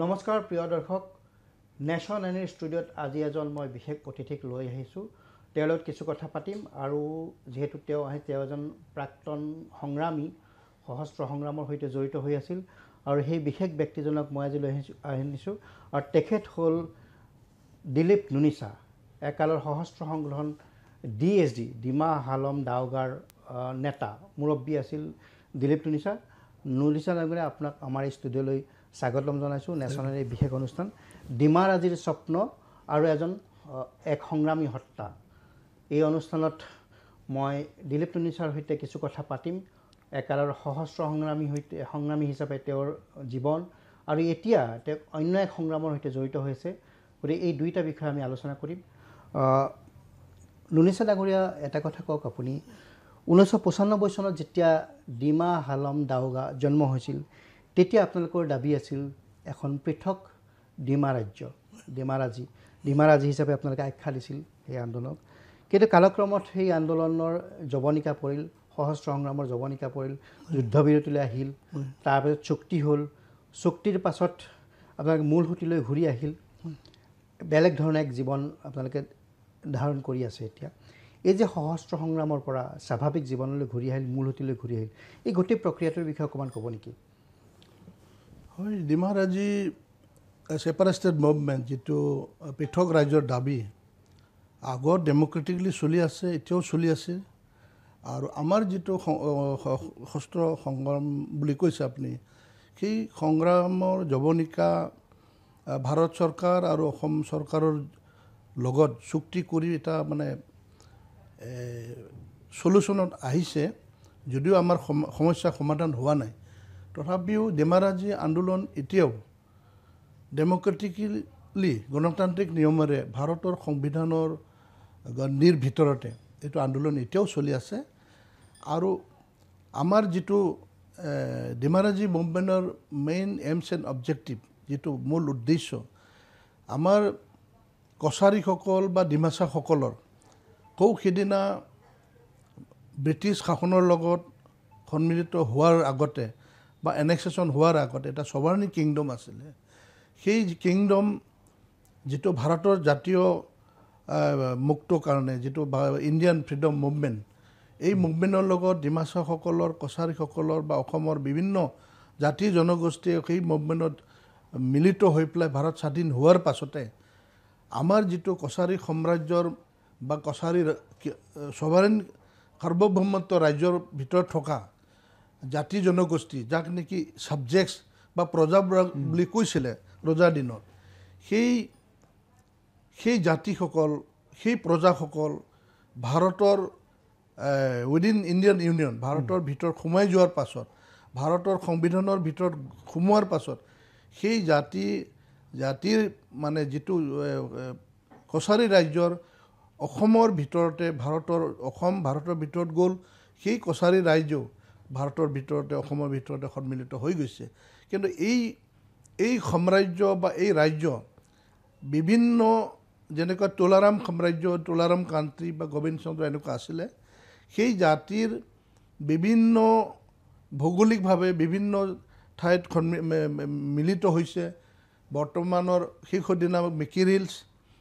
নমস্কাৰ প্ৰিয় দৰ্শক নেশ্যন এনিৰ ষ্টুডিঅ'ত আজি এজন মই বিশেষ অতিথিক লৈ আহিছোঁ তেওঁৰ লগত কিছু কথা পাতিম আৰু যেহেতু তেওঁ এজন প্ৰাক্তন সংগ্ৰামী সহস্ত্ৰ সংগ্ৰামৰ সৈতে জড়িত হৈ আছিল আৰু সেই বিশেষ ব্যক্তিজনক মই আজি লৈ আহিছোঁ আৰু তেখেত হ'ল দিলীপ নুনিছা একালৰ সহস্ত্ৰ সংগঠন DSD ডিমা হালম দাওগাৰ নেতা মুৰব্বী আছিল দিলীপ নুনিছা ডাঙৰীয়া আপোনাক আমাৰ এই ষ্টুডিঅ'লৈ স্বাগতম জনাইছোঁ নেশ্যনেল এই বিশেষ অনুষ্ঠান ডিমাৰ আজিৰ স্বপ্ন আৰু এক সংগ্ৰামী হত্যা এই অনুষ্ঠানত মই দিলীপ নুনিছাৰ সৈতে কিছু কথা পাতিম একালৰ সহস্ত্ৰ সংগ্ৰামী হিচাপে তেওঁৰ জীৱন আৰু এতিয়া তেওঁ অন্য এক সংগ্ৰামৰ সৈতে জড়িত হৈছে গতিকে এই দুইটা বিষয়ে আমি আলোচনা কৰিম নুনিছা ডাঙৰীয়া এটা কথা কওক আপুনি 1995 চনত যেতিয়া ডিমা হালম দাওগা জন্ম হৈছিল তেতিয়া আপোনালোকৰ দাবী আছিল এখন পৃথক ডিমা ৰাজ্য ডিমাৰাজী হিচাপে আপোনালোকে আখ্যা দিছিল এই আন্দোলনক কিন্তু কালক্ৰমত সেই আন্দোলনৰ জৱনিকা পৰিল সহস্ত্ৰ সংগ্ৰামৰ জৱনিকা পৰিল যুদ্ধবিৰতিলৈ আহিল তাৰপিছত চুক্তি হ'ল চুক্তিৰ পাছত আপোনালোকে মূল সুঁতিলৈ ঘূৰি আহিল বেলেগ ধৰণে এক জীৱন আপোনালোকে ধাৰণ কৰি আছে এতিয়া এই যে সহস্ত্ৰ সংগ্ৰামৰ পৰা স্বাভাৱিক জীৱনলৈ ঘূৰি আহিল মূল সুঁতিলৈ ঘূৰি আহিল এই গোটেই প্ৰক্ৰিয়াটোৰ বিষয়ে অকণমান ক'ব নেকি হয় ডিমাৰাজী ছেপাৰেটেড মুভমেণ্ট যিটো পৃথক ৰাজ্যৰ দাবী আগত ডেম'ক্ৰেটিকলি চলি আছে এতিয়াও চলি আছে আৰু আমাৰ যিটো সশস্ত্ৰ সংগ্ৰাম বুলি কৈছে আপুনি সেই সংগ্ৰামৰ জৱনিকা ভাৰত চৰকাৰ আৰু অসম চৰকাৰৰ লগত চুক্তি কৰি এটা মানে চলিউশ্যনত আহিছে যদিও আমাৰ সমস্যা সমাধান হোৱা নাই তথাপিও ডিমাৰাজী আন্দোলন এতিয়াও ডেম'ক্ৰেটিকলি গণতান্ত্ৰিক নিয়মেৰে ভাৰতৰ সংবিধানৰ গণ্ডিৰ ভিতৰতে এইটো আন্দোলন এতিয়াও চলি আছে আৰু আমাৰ যিটো ডিমাৰাজী মুভমেণ্টৰ মেইন এইমছ এণ্ড অবজেক্টিভ যিটো মূল উদ্দেশ্য আমাৰ কছাৰীসকল বা ডিমাছাসকলৰ সেইদিনা ব্ৰিটিছ শাসনৰ লগত সন্মিলিত হোৱাৰ আগতে বা এনেক্সেশ্যন হোৱাৰ আগতে এটা ছভাৰ্ণি কিংডম আছিলে সেই কিংডম যিটো ভাৰতৰ জাতীয় মুক্তৰ কাৰণে যিটো ইণ্ডিয়ান ফ্ৰীডম মুভমেণ্ট এই মুভমেণ্টৰ লগত ডিমাছাসকলৰ কছাৰীসকলৰ বা অসমৰ বিভিন্ন জাতি জনগোষ্ঠীয়ে সেই মুভমেণ্টত মিলিত হৈ পেলাই ভাৰত স্বাধীন হোৱাৰ পাছতে আমাৰ যিটো কছাৰী সাম্ৰাজ্যৰ বা কছাৰী ছভাৰেন সাৰ্বভৌমত্ব ৰাজ্যৰ ভিতৰত থকা জাতি জনগোষ্ঠী যাক নেকি ছাবজেক্টছ বা প্ৰজা বুলি কৈছিলে ৰজাৰ দিনত সেই জাতিসকল সেই প্ৰজাসকল ভাৰতৰ উইদিন ইণ্ডিয়ান ইউনিয়ন ভাৰতৰ ভিতৰত সোমাই যোৱাৰ পাছত ভাৰতৰ সংবিধানৰ ভিতৰত সোমোৱাৰ পাছত সেই জাতিৰ মানে যিটো কছাৰী ৰাজ্যৰ অসমৰ ভিতৰতে ভাৰতৰ ভিতৰত গ'ল সেই কছাৰী ৰাজ্য ভাৰতৰ ভিতৰতে অসমৰ ভিতৰতে সন্মিলিত হৈ গৈছে কিন্তু এই সাম্ৰাজ্য বা এই ৰাজ্য বিভিন্ন যেনেকুৱা তোলাৰাম সাম্ৰাজ্য তোলাৰাম কাণ্ট্ৰি বা গোবিন্দ চন্দ্ৰ এনেকুৱা আছিলে সেই জাতিৰ বিভিন্ন ভৌগোলিকভাৱে বিভিন্ন ঠাইত মিলিত হৈছে বৰ্তমানৰ শেষৰ দিনা মিকিৰ হিলছ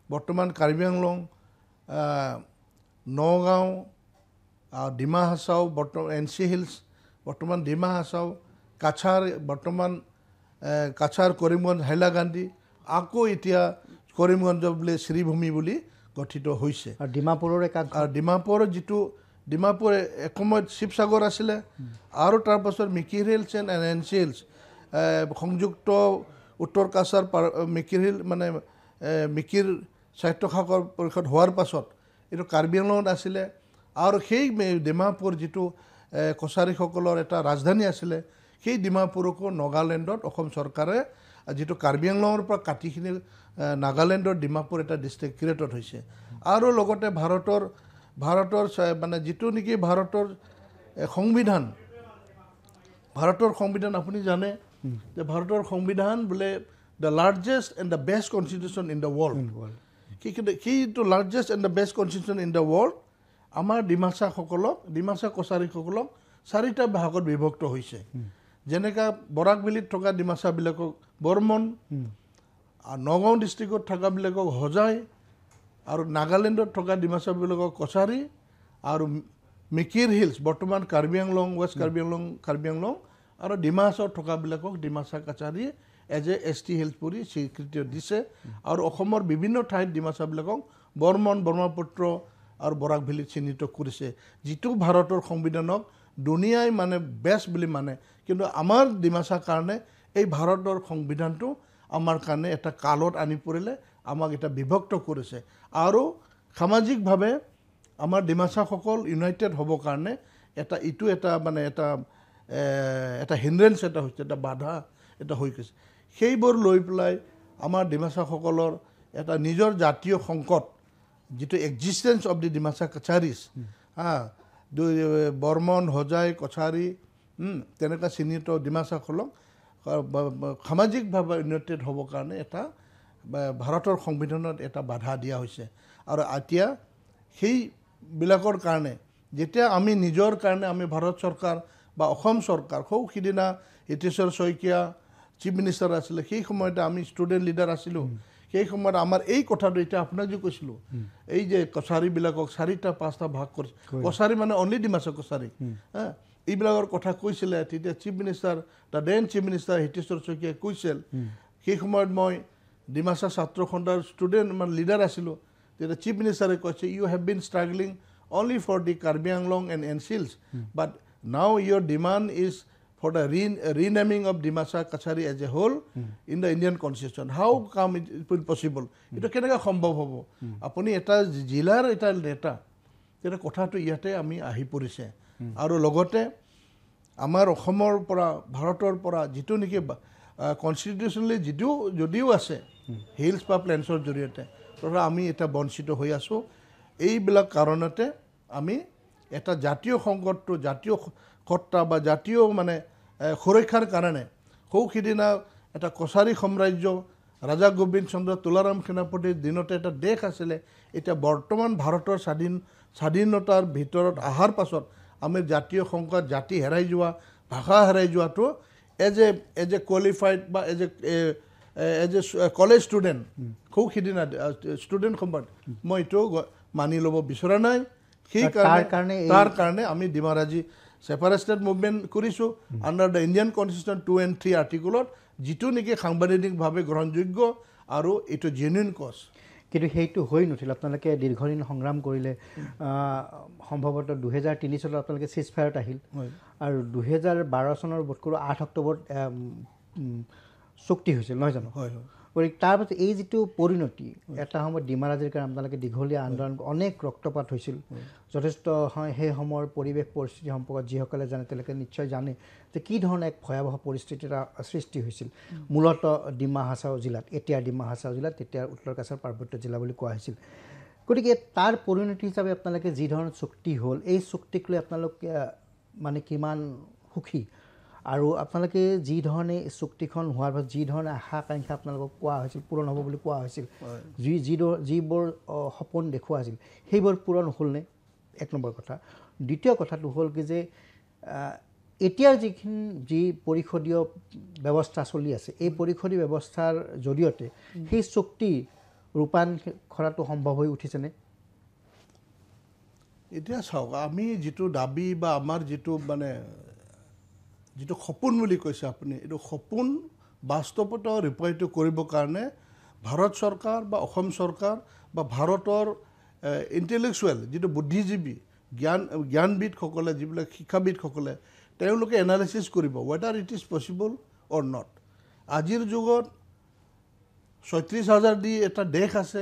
বৰ্তমান কাৰ্বি আংলং নগাঁও ডিমা হাছাও বৰ্তমান NC হিলছ বৰ্তমান ডিমা হাছাও কাছাৰ বৰ্তমান কাছাৰ কৰিমগঞ্জ হাইলাকান্দি আকৌ এতিয়া কৰিমগঞ্জ বুলি শ্ৰীভূমি বুলি গঠিত হৈছে আৰু ডিমাপুৰৰ ডিমাপুৰ এসময়ত শিৱসাগৰ আছিলে আৰু তাৰপাছত Mikir hills and NC hills সংযুক্ত উত্তৰ কাছাৰ মিকিৰ হিল মানে মিকিৰ সাহিত্য শাখাৰ পৰিষদ হোৱাৰ পাছত এইটো কাৰ্বি আংলঙত আছিলে আৰু সেই ডিমাপুৰ যিটো কছাৰীসকলৰ এটা ৰাজধানী আছিলে সেই ডিমাপুৰকো নাগালেণ্ডত অসম চৰকাৰে যিটো কাৰ্বি আংলঙৰ পৰা কাটিখিনি নাগালেণ্ডৰ ডিমাপুৰ এটা ডিষ্ট্ৰিক্ট ক্ৰিয়েটড হৈছে আৰু লগতে ভাৰতৰ মানে যিটো নেকি ভাৰতৰ সংবিধান আপুনি জানে যে ভাৰতৰ সংবিধান বোলে the largest and the best constitution in the world সেইটো largest and the best constitution in the world আমাৰ ডিমাছা কছাৰীসকলক 4টা ভাগত বিভক্ত হৈছে যেনেকৈ বৰাকভেলীত থকা ডিমাচাবিলাকক বৰ্মন, নগাঁও ডিষ্ট্ৰিক্টত থকাবিলাকক হোজাই, আৰু নাগালেণ্ডত থকা ডিমাচাবিলাকক কছাৰী, আৰু মিকিৰ হিলছ বৰ্তমান কাৰ্বি আংলং, ৱেষ্ট কাৰ্বি আংলং আৰু ডিমা হাছাওত থকাবিলাকক ডিমাচা কাছাৰী এজ এ ST হিলছ বুলি স্বীকৃতি দিছে। আৰু অসমৰ বিভিন্ন ঠাইত ডিমাচাবিলাকক বৰ্মন, ব্ৰহ্মপুত্ৰ আৰু বৰাকভেলীত চিহ্নিত কৰিছে, যিটো ভাৰতৰ সংবিধানক দুনিয়াই মানে বেষ্ট বুলি মানে। কিন্তু আমাৰ ডিমাচাৰ কাৰণে এই ভাৰতৰ সংবিধানটো আমাৰ কাৰণে এটা কালত আনি পৰিলে, আমাক এটা বিভক্ত কৰিছে। আৰু সামাজিকভাৱে আমাৰ ডিমাচাসকল ইউনাইটেড হ'বৰ কাৰণে এটা মানে এটা হিন্দ্ৰেঞ্চ এটা হৈছে, এটা বাধা এটা হৈ গৈছে। সেইবোৰ লৈ পেলাই আমাৰ ডিমাচাসকলৰ এটা নিজৰ জাতীয় সংকট, যিটো existence of the Dimasa Kacharis, Barman, Hojai, Kachari, তেনেকুৱা চিহ্নিত ডিমাচাসকলক সামাজিকভাৱে ইউনাইটেড হ'বৰ কাৰণে এটা ভাৰতৰ সংবিধানত এটা বাধা দিয়া হৈছে। আৰু এতিয়া সেইবিলাকৰ কাৰণে যেতিয়া আমি নিজৰ কাৰণে আমি ভাৰত চৰকাৰ বা অসম চৰকাৰ, সিদিনা হিতেশ্বৰ শইকীয়া চিফ মিনিষ্টাৰ আছিলে, সেই সময়তে আমি ষ্টুডেণ্ট লিডাৰ আছিলোঁ। সেই সময়ত আমাৰ এই কথাটো এতিয়া আপোনাক যে কৈছিলোঁ, এই যে কছাৰীবিলাকক 4-5টা ভাগ কৰিছে, কছাৰী মানে অনলি ডিমাচা কছাৰী, এইবিলাকৰ কথা কৈছিলে। তেতিয়া chief minister, then chief minister Hiteswar শইকীয়াই কৈছিল, সেই সময়ত মই ডিমাচা ছাত্ৰ সন্থাৰ ষ্টুডেণ্ট মানে লিডাৰ আছিলোঁ। তেতিয়া চিফ মিনিষ্টাৰে কৈছে, you have been struggling only for the Karbi Anglong and NSILs, but now your demand is for the renaming of Dimasa Kachari as a whole in the Indian Constitution. How come it will possible? Ito kenaka সম্ভৱ হ'ব? আপুনি এটা জিলাৰ এটা নেতা, তেনে কথাটো ইয়াতে আমি আহি পৰিছে। আৰু লগতে আমাৰ অসমৰ পৰা, ভাৰতৰ পৰা যিটো নেকি কনষ্টিটিউচনেলি যদিও আছে হিলছ বা প্লেন্সৰ জৰিয়তে, তথা আমি এটা বঞ্চিত হৈ আছোঁ। এইবিলাক কাৰণতে আমি এটা জাতীয় সংকটটো, জাতীয় সত্তা বা জাতীয় মানে সুৰক্ষাৰ কাৰণে সিদিনা এটা কছাৰী সাম্ৰাজ্য, ৰাজা গোবিন্দ চন্দ্ৰ তুলাৰাম সেনাপতিৰ দিনতে এটা দেশ আছিলে। এতিয়া বৰ্তমান ভাৰতৰ স্বাধীনতাৰ ভিতৰত অহাৰ পাছত আমি জাতীয় সংকট, জাতি হেৰাই যোৱা, ভাষা হেৰাই যোৱাটো এজ এ কোৱালিফাইড বা এজ এ কলেজ ষ্টুডেণ্ট, সিদিনা ষ্টুডেণ্ট সময়ত মই এইটো মানি ল'ব বিচৰা নাই। তাৰ কাৰণে আমি ডিমাৰাজী ছেপাৰেটেড মুভমেণ্ট কৰিছোঁ under the Indian constitution 2 and 3 আৰ্টিকলত, যিটো নেকি সাংবিধানিকভাৱে গ্ৰহণযোগ্য আৰু এইটো জেনুইন কজ। কিন্তু সেইটো হৈ নুঠিল। আপোনালোকে দীৰ্ঘদিন সংগ্ৰাম কৰিলে, সম্ভৱতঃ 2003 চনত আপোনালোকে চিজ ফায়াৰত আহিল, আৰু 2012 চনৰ বোধকৰো 8 অক্টোবৰত চুক্তি হৈছিল, নহয় জানো? হয়। গতিকে তাৰপাছত এই যিটো পৰিণতি, এটা সময়ত ডিমাৰাজীৰ কাৰণে আপোনালোকে দীঘলীয়া আন্দোলন, অনেক ৰক্তপাত হৈছিল, যথেষ্ট সেই সময়ৰ পৰিৱেশ পৰিস্থিতি সম্পৰ্কত যিসকলে জানে তেওঁলোকে নিশ্চয় জানে যে কি ধৰণে এক ভয়াৱহ পৰিস্থিতি এটা সৃষ্টি হৈছিল। মূলতঃ ডিমা হাছাও জিলাত, এতিয়া ডিমা হাছাও জিলাত, তেতিয়া উত্তৰ কাছাৰ পাৰ্বত্য জিলা বুলি কোৱা হৈছিল। গতিকে তাৰ পৰিণতি হিচাপে আপোনালোকে যি ধৰণৰ চুক্তি হ'ল, এই চুক্তিক লৈ আপোনালোকে মানে কিমান সুখী? আৰু আপোনালোকে যি ধৰণে চুক্তিখন হোৱাৰ পাছত যি ধৰণে আশা আকাংক্ষা আপোনালোকক কোৱা হৈছিল পূৰণ হ'ব বুলি কোৱা হৈছিল, যিবোৰ সপোন দেখুওৱা হৈছিল, সেইবোৰ পূৰণ হ'লনে? 1 নম্বৰ কথা। দ্বিতীয় কথাটো হ'ল কি যে এতিয়াৰ যি পৰিষদীয় ব্যৱস্থা চলি আছে, এই পৰিষদীয় ব্যৱস্থাৰ জৰিয়তে সেই চুক্তি ৰূপায়ণ কৰাটো সম্ভৱ হৈ উঠিছেনে? এতিয়া চাওক, আমি যিটো দাবী বা আমাৰ যিটো সপোন বুলি কৈছে আপুনি, এইটো সপোন বাস্তৱত ৰূপায়িত কৰিবৰ কাৰণে ভাৰত চৰকাৰ বা অসম চৰকাৰ বা ভাৰতৰ ইণ্টেলেকচুৱেল যিটো বুদ্ধিজীৱী, জ্ঞানবিদসকলে, যিবিলাক শিক্ষাবিদসকলে, তেওঁলোকে এনালাইচিছ কৰিব whether it is possible or not. আজিৰ যুগত 36,000 দি এটা দেশ আছে,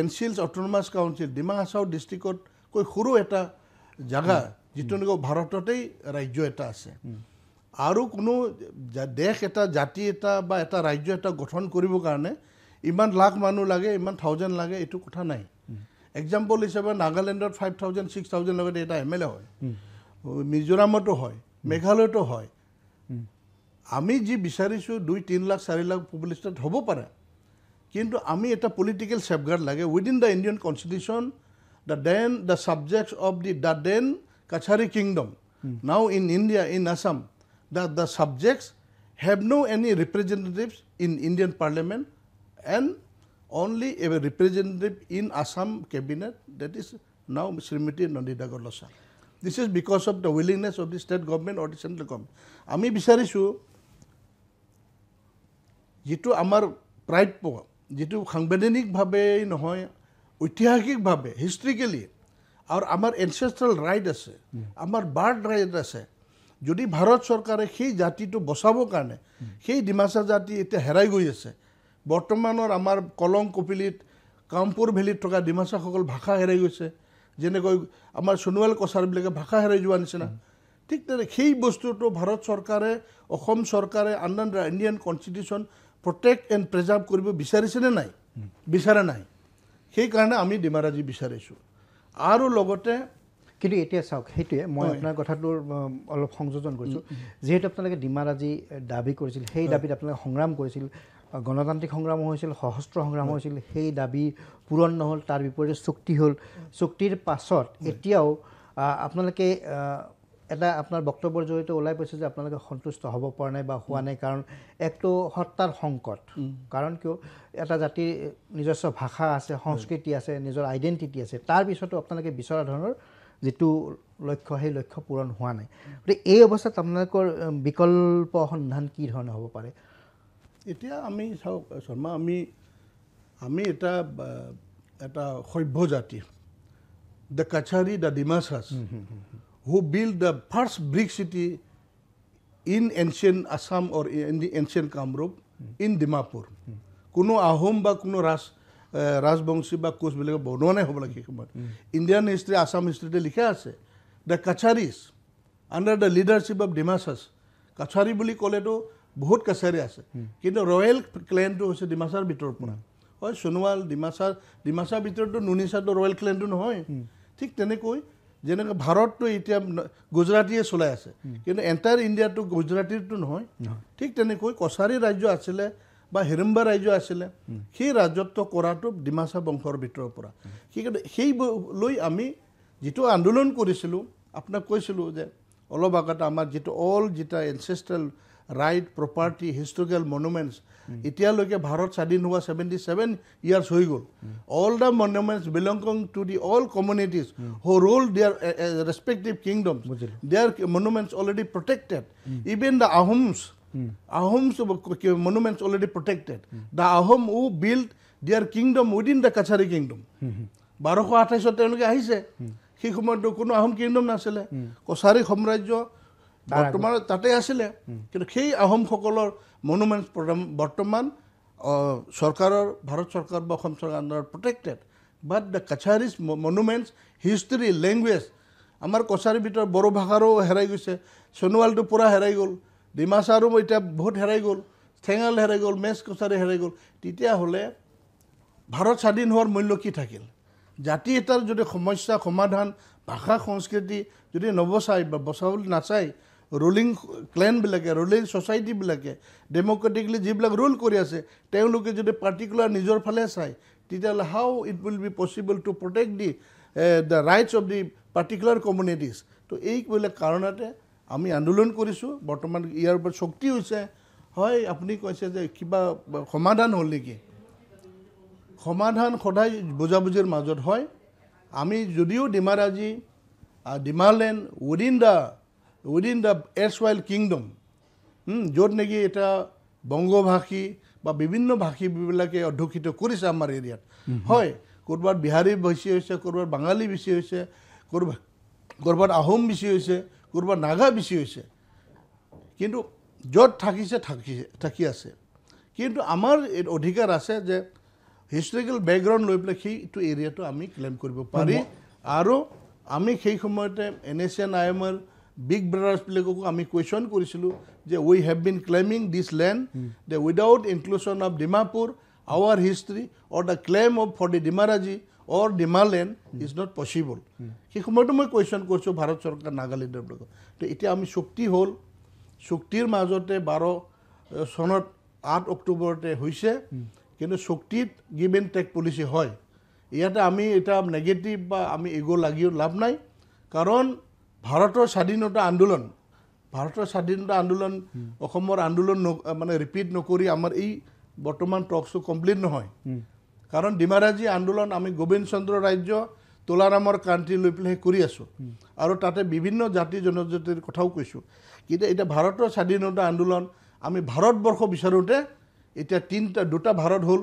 NSILs autonomous council, Dima Hasao ডিষ্ট্ৰিক্টতকৈ সৰু এটা জাগা, যিটো নেকি ভাৰততেই ৰাজ্য এটা আছে। আৰু কোনো দেশ এটা, জাতি এটা বা এটা ৰাজ্য এটা গঠন কৰিবৰ কাৰণে ইমান লাখ মানুহ লাগে, ইমান 1000 লাগে, এইটো কথা নাই। এক্সাম্পল হিচাপে নাগালেণ্ডত 5,000 6,000 লগতে এটা MLA হয়, মিজোৰামতো হয়, মেঘালয়তো হয়। আমি যি বিচাৰিছোঁ 2-3 লাখ 4 লাখ পপুলেশ্যন হ'ব পাৰে, কিন্তু আমি এটা পলিটিকেল ছেফগাৰ্ড লাগে within the Indian constitution, the subjects of the then Kachari Kingdom, now in India, in Assam, that the subjects have no any representatives in Indian Parliament and only a representative in Assam cabinet, that is now Srimati Nandita Gorlosa. This is because of the willingness of the state government or the central government. আমি বিচাৰিছোঁ যেটো আমাৰ প্ৰাপ্য যেটো সাংবিধানিকভাৱে নহয় ঐতিহাসিকভাৱে হিষ্ট্ৰিকেলি আৰু আমাৰ এনচেষ্ট্ৰেল ৰাইট আছে আমাৰ বাৰ্ড ৰাইট আছে যদি ভাৰত চৰকাৰে সেই জাতিটো বচাবৰ কাৰণে সেই ডিমাচা জাতি এতিয়া হেৰাই গৈ আছে বৰ্তমানৰ আমাৰ কলং কপিলিত কামপুৰ ভেলীত থকা ডিমাচাসকল ভাষা হেৰাই গৈছে যেনেকৈ আমাৰ সোণোৱাল কছাৰীবিলাকে ভাষা হেৰাই যোৱা নিচিনা ঠিক তেনে সেই বস্তুটো ভাৰত চৰকাৰে অসম চৰকাৰে under Indian constitution protect and preserve কৰিব বিচাৰিছেনে নাই বিচাৰা নাই সেইকাৰণে আমি ডিমাৰাজি বিচাৰিছোঁ আৰু লগতে কিন্তু এতিয়া চাওক সেইটোৱে মই আপোনাৰ কথাটোৰ অলপ সংযোজন কৰিছোঁ যিহেতু আপোনালোকে ডিমাৰাজি দাবী কৰিছিল সেই দাবীত আপোনালোকে সংগ্ৰাম কৰিছিল গণতান্ত্ৰিক সংগ্ৰাম হৈছিল সশস্ত্ৰ সংগ্ৰাম হৈছিল সেই দাবী পূৰণ নহ'ল তাৰ বিপৰীতে চুক্তি হ'ল চুক্তিৰ পাছত এতিয়াও আপোনালোকে এটা আপোনাৰ বক্তব্যৰ জৰিয়তে ওলাই পাইছে যে আপোনালোকে সন্তুষ্ট হ'ব পৰা নাই বা হোৱা নাই কাৰণ একটো সত্তাৰ সংকট কাৰণ কিয় এটা জাতিৰ নিজস্ব ভাষা আছে সংস্কৃতি আছে নিজৰ আইডেণ্টিটি আছে তাৰ পিছতো আপোনালোকে বিচৰা ধৰণৰ যেটো লক্ষ্য সেই লক্ষ্য পূৰণ হোৱা নাই গতিকে এই অৱস্থাত আপোনালোকৰ বিকল্প সন্ধান কি ধৰণৰ হ'ব পাৰে এতিয়া আমি চাওক শৰ্মা আমি এটা সভ্য জাতি the Kachari the Dimasas who built the first brick city in ancient Assam or in the ancient Kamrup in Dimapur. Kuno Ahom ba kuno Rajbongshi ba Koch bilage bonoa nai hobola ki সময় Indian history Assam history te likha ase the Kacharis under the leadership of Dimachas Kachari boli kole to bahut Kachari ase kintu royal clan to hoise Dimachar bitor pora hoy Sonowal Dimachar bitor to Nunisa to royal clan to nohoy thik tenekoi যেনেকৈ ভাৰতটো এতিয়া গুজৰাটীয়ে চলাই আছে কিন্তু entire ইণ্ডিয়াটো গুজৰাটীৰটো নহয় ঠিক তেনেকৈ কছাৰী ৰাজ্য আছিলে বা হিৰম্বা ৰাজ্য আছিলে সেই ৰাজত্ব কৰাটো ডিমাচা বংশৰ ভিতৰৰ পৰা সেই লৈ আমি যিটো আন্দোলন কৰিছিলোঁ আপোনাক কৈছিলোঁ যে অলপ আগতে আমাৰ যিটো অল যেটা এনচেষ্ট্ৰেল ৰাইট প্ৰপাৰ্টি হিষ্টৰিকেল মনুমেণ্টছ এতিয়ালৈকে ভাৰত স্বাধীন হোৱা 77 years হৈ গ'ল all the monuments belonging to the all communities who ruled their respective kingdoms their monuments already protected even the Ahoms monuments already protected the Ahom who built their kingdom within the Kachari kingdom 1228 তেওঁলোকে আহিছে সেই সময়ত কোনো Ahom kingdom নাছিলে কছাৰী সাম্ৰাজ্য বৰ্তমান তাতে আছিলে কিন্তু সেই আহোমসকলৰ মনুমেণ্টছ বৰ্তমান সৰকাৰৰ ভাৰত চৰকাৰ বা অসম চৰকাৰ under protected but the Kacharis monuments history language আমাৰ কছাৰীৰ ভিতৰত বড়ো ভাষাৰো হেৰাই গৈছে সোণোৱালটো পূৰা হেৰাই গ'ল ডিমাচাৰো এতিয়া বহুত হেৰাই গ'ল ঠেঙাল হেৰাই গ'ল মেচ কছাৰী হেৰাই গ'ল তেতিয়াহ'লে ভাৰত স্বাধীন হোৱাৰ মূল্য কি থাকিল জাতি এটাৰ যদি সমস্যা সমাধান ভাষা সংস্কৃতি যদি নবচাই বা বচাবলৈ নাচায় ৰুলিং ক্লেনবিলাকে ৰুলিং ছ'চাইটিবিলাকে ডেম'ক্ৰেটিকলি যিবিলাক ৰুল কৰি আছে তেওঁলোকে যদি পাৰ্টিকুলাৰ নিজৰ ফালে চায় তেতিয়াহ'লে how it will be possible two protect the rights of the particular communities তো এইবিলাক কাৰণতে আমি আন্দোলন কৰিছোঁ বৰ্তমান ইয়াৰ ওপৰত শক্তি হৈছে হয় আপুনি কৈছে যে কিবা সমাধান হ'ল নেকি সমাধান সদায় বুজাবুজিৰ মাজত হয় আমি যদিও ডিমাৰাজি ডিমালেণ্ড উইদিন দ্য এৰছৱাইল কিংডম য'ত নেকি এটা বংগভাষী বা বিভিন্ন ভাষীবিলাকে অধ্যুষিত কৰিছে আমাৰ এৰিয়াত হয় ক'ৰবাত বিহাৰী বেছি হৈছে ক'ৰবাত বাঙালী বেছি হৈছে ক'ৰবাত আহোম বেছি হৈছে ক'ৰবাত নাগা বেছি হৈছে কিন্তু য'ত থাকি আছে কিন্তু আমাৰ অধিকাৰ আছে যে হিষ্টৰিকেল বেকগ্ৰাউণ্ড লৈ পেলাই সেইটো এৰিয়াটো আমি ক্লেইম কৰিব পাৰি আৰু আমি সেই সময়তে NACN-IMR বিগ ব্ৰাদাৰ্ছবিলাককো আমি কুৱেশ্যন কৰিছিলোঁ যে we have been claiming this land যে without inclusion of Dimapur our history or the claim of for the Dimaraji or Dimaland is not possible সেই সময়তো মই কুৱেশ্যন কৰিছোঁ ভাৰত চৰকাৰ নাগালেণ্ডবিলাকক তো এতিয়া আমি চুক্তি হ'ল চুক্তিৰ মাজতে 12 চনত 8 অক্টোবৰতে হৈছে কিন্তু চুক্তিত গিভ এণ্ড টেক পলিচি হয় ইয়াতে আমি এটা নেগেটিভ বা আমি এগো লাগিও লাভ নাই কাৰণ ভাৰতৰ স্বাধীনতা আন্দোলন ভাৰতৰ স্বাধীনতা আন্দোলন অসমৰ আন্দোলন মানে ৰিপিট নকৰি আমাৰ এই বৰ্তমান টকটো কমপ্লিট নহয় কাৰণ ডিমাৰাজী আন্দোলন আমি গোবিন্দ চন্দ্ৰ ৰাজ্য তোলাৰামৰ ক্ৰান্তি লৈ পেলাই কৰি আছোঁ আৰু তাতে বিভিন্ন জাতি জনজাতিৰ কথাও কৈছোঁ কিন্তু এতিয়া ভাৰতৰ স্বাধীনতা আন্দোলন আমি ভাৰতবৰ্ষ বিচাৰোঁতে এতিয়া দুটা ভাৰত হ'ল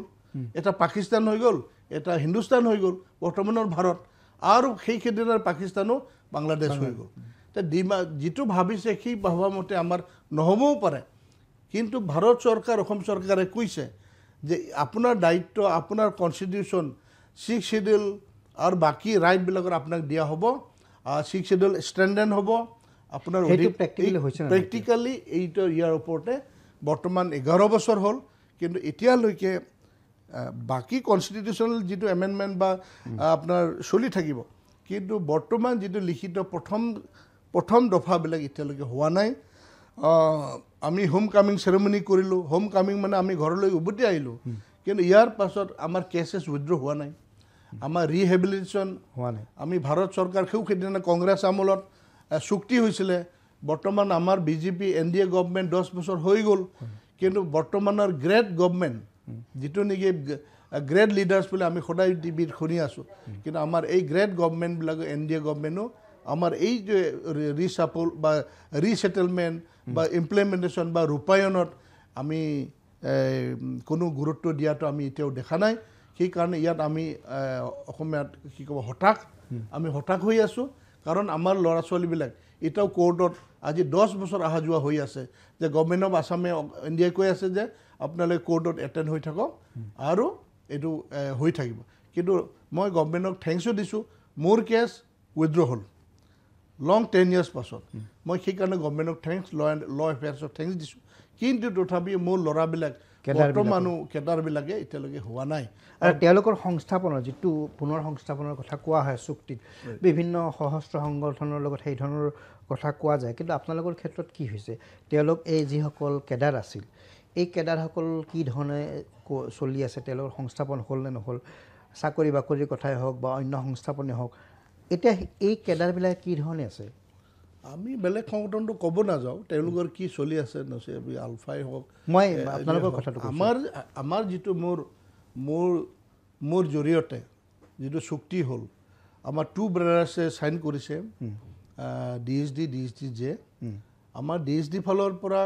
এটা পাকিস্তান হৈ গ'ল এটা হিন্দুস্তান হৈ গ'ল বৰ্তমানৰ ভাৰত আৰু সেই খেদিনাৰ পাকিস্তানো বাংলাদেশ হৈ গ'ল যিটো ভাবিছে সেই ভাবামতে আমাৰ নহ'বও পাৰে কিন্তু ভাৰত চৰকাৰ অসম চৰকাৰে কৈছে যে আপোনাৰ দায়িত্ব আপোনাৰ কনষ্টিটিউশ্যন 6 শিডিউল আৰু বাকী ৰাইটবিলাকৰ আপোনাক দিয়া হ'ব 6 শিডিউল ষ্ট্ৰেণ্ডেন হ'ব আপোনাৰ প্ৰেক্টিকেলি এইটো ইয়াৰ ওপৰতে বৰ্তমান 11 বছৰ হ'ল কিন্তু এতিয়ালৈকে বাকী কনষ্টিটিউশ্যনেল যিটো এমেণ্ডমেণ্ট বা আপোনাৰ চলি থাকিব কিন্তু বৰ্তমান যিটো লিখিত প্ৰথম দফাবিলাক এতিয়ালৈকে হোৱা নাই আমি হোম কামিং চেৰেমনি কৰিলোঁ হোম কামিং মানে আমি ঘৰলৈ উভতি আহিলোঁ কিন্তু ইয়াৰ পাছত আমাৰ কেছেছ উইথড্ৰ হোৱা নাই আমাৰ ৰিহেবিলিটেশ্যন হোৱা নাই আমি ভাৰত চৰকাৰ সেইদিনা কংগ্ৰেছ আমোলত চুক্তি হৈছিলে বৰ্তমান আমাৰ বিজেপি NDA গভৰ্ণমেণ্ট 10 বছৰ হৈ গ'ল কিন্তু বৰ্তমানৰ গ্ৰেট গভৰ্ণমেণ্ট যিটো নেকি গ্ৰেট লিডাৰ্ছ বুলি আমি সদায় টিভিত শুনি আছোঁ কিন্তু আমাৰ এই গ্ৰেট গভৰ্ণমেণ্টবিলাক NDA গভৰ্ণমেণ্টো আমাৰ এই যে ৰিচাপল বা ৰিছেটেলমেণ্ট বা ইমপ্লিমেণ্টেশ্যন বা ৰূপায়ণত আমি কোনো গুৰুত্ব দিয়াটো আমি এতিয়াও দেখা নাই সেইকাৰণে ইয়াত আমি অসমীয়াত কি ক'ব আমি হতাশ হৈ আছোঁ কাৰণ আমাৰ ল'ৰা ছোৱালীবিলাক এতিয়াও কোৰ্টত আজি 10 বছৰ অহা যোৱা হৈ আছে যে গভৰ্ণমেণ্ট অফ আছামে ইণ্ডিয়াই কৈ আছে যে আপোনালোকে কোৰ্টত এটেণ্ড হৈ থাকক আৰু এইটো হৈ থাকিব কিন্তু মই গভৰ্ণমেণ্টক থেংকছো দিছোঁ মোৰ কেছ উইথড্ৰ হ'ল লং 10 years পাছত মই সেইকাৰণে গভৰ্ণমেণ্টক থেংকছ ল এফেয়াৰ্ছক থেংকছ দিছোঁ কিন্তু তথাপি মোৰ ল'ৰাবিলাক কেডাৰবিলাকে এতিয়ালৈকে হোৱা নাই আৰু তেওঁলোকৰ সংস্থাপনৰ যিটো পুনৰ সংস্থাপনৰ কথা কোৱা হয় চুক্তিত বিভিন্ন সশস্ত্ৰ সংগঠনৰ লগত সেই ধৰণৰ কথা কোৱা যায় কিন্তু আপোনালোকৰ ক্ষেত্ৰত কি হৈছে তেওঁলোক এই যিসকল কেডাৰ আছিল এই কেডাৰসকল কি ধৰণে চলি আছে তেওঁলোকৰ সংস্থাপন হ'ল নে নহ'ল চাকৰি বাকৰিৰ কথাই হওক বা অন্য সংস্থাপনেই হওক এতিয়া এই কেডাৰবিলাক কি ধৰণে আছে আমি বেলেগ সংগঠনটো ক'ব নাযাওঁ তেওঁলোকৰ কি চলি আছে আলফাই হওক মই আপোনালোকৰ কথাটো আমাৰ যিটো মোৰ জৰিয়তে যিটো চুক্তি হ'ল আমাৰ 2 ব্ৰাদাৰ্ছে চাইন কৰিছে DSD আমাৰ DSD ফালৰ পৰা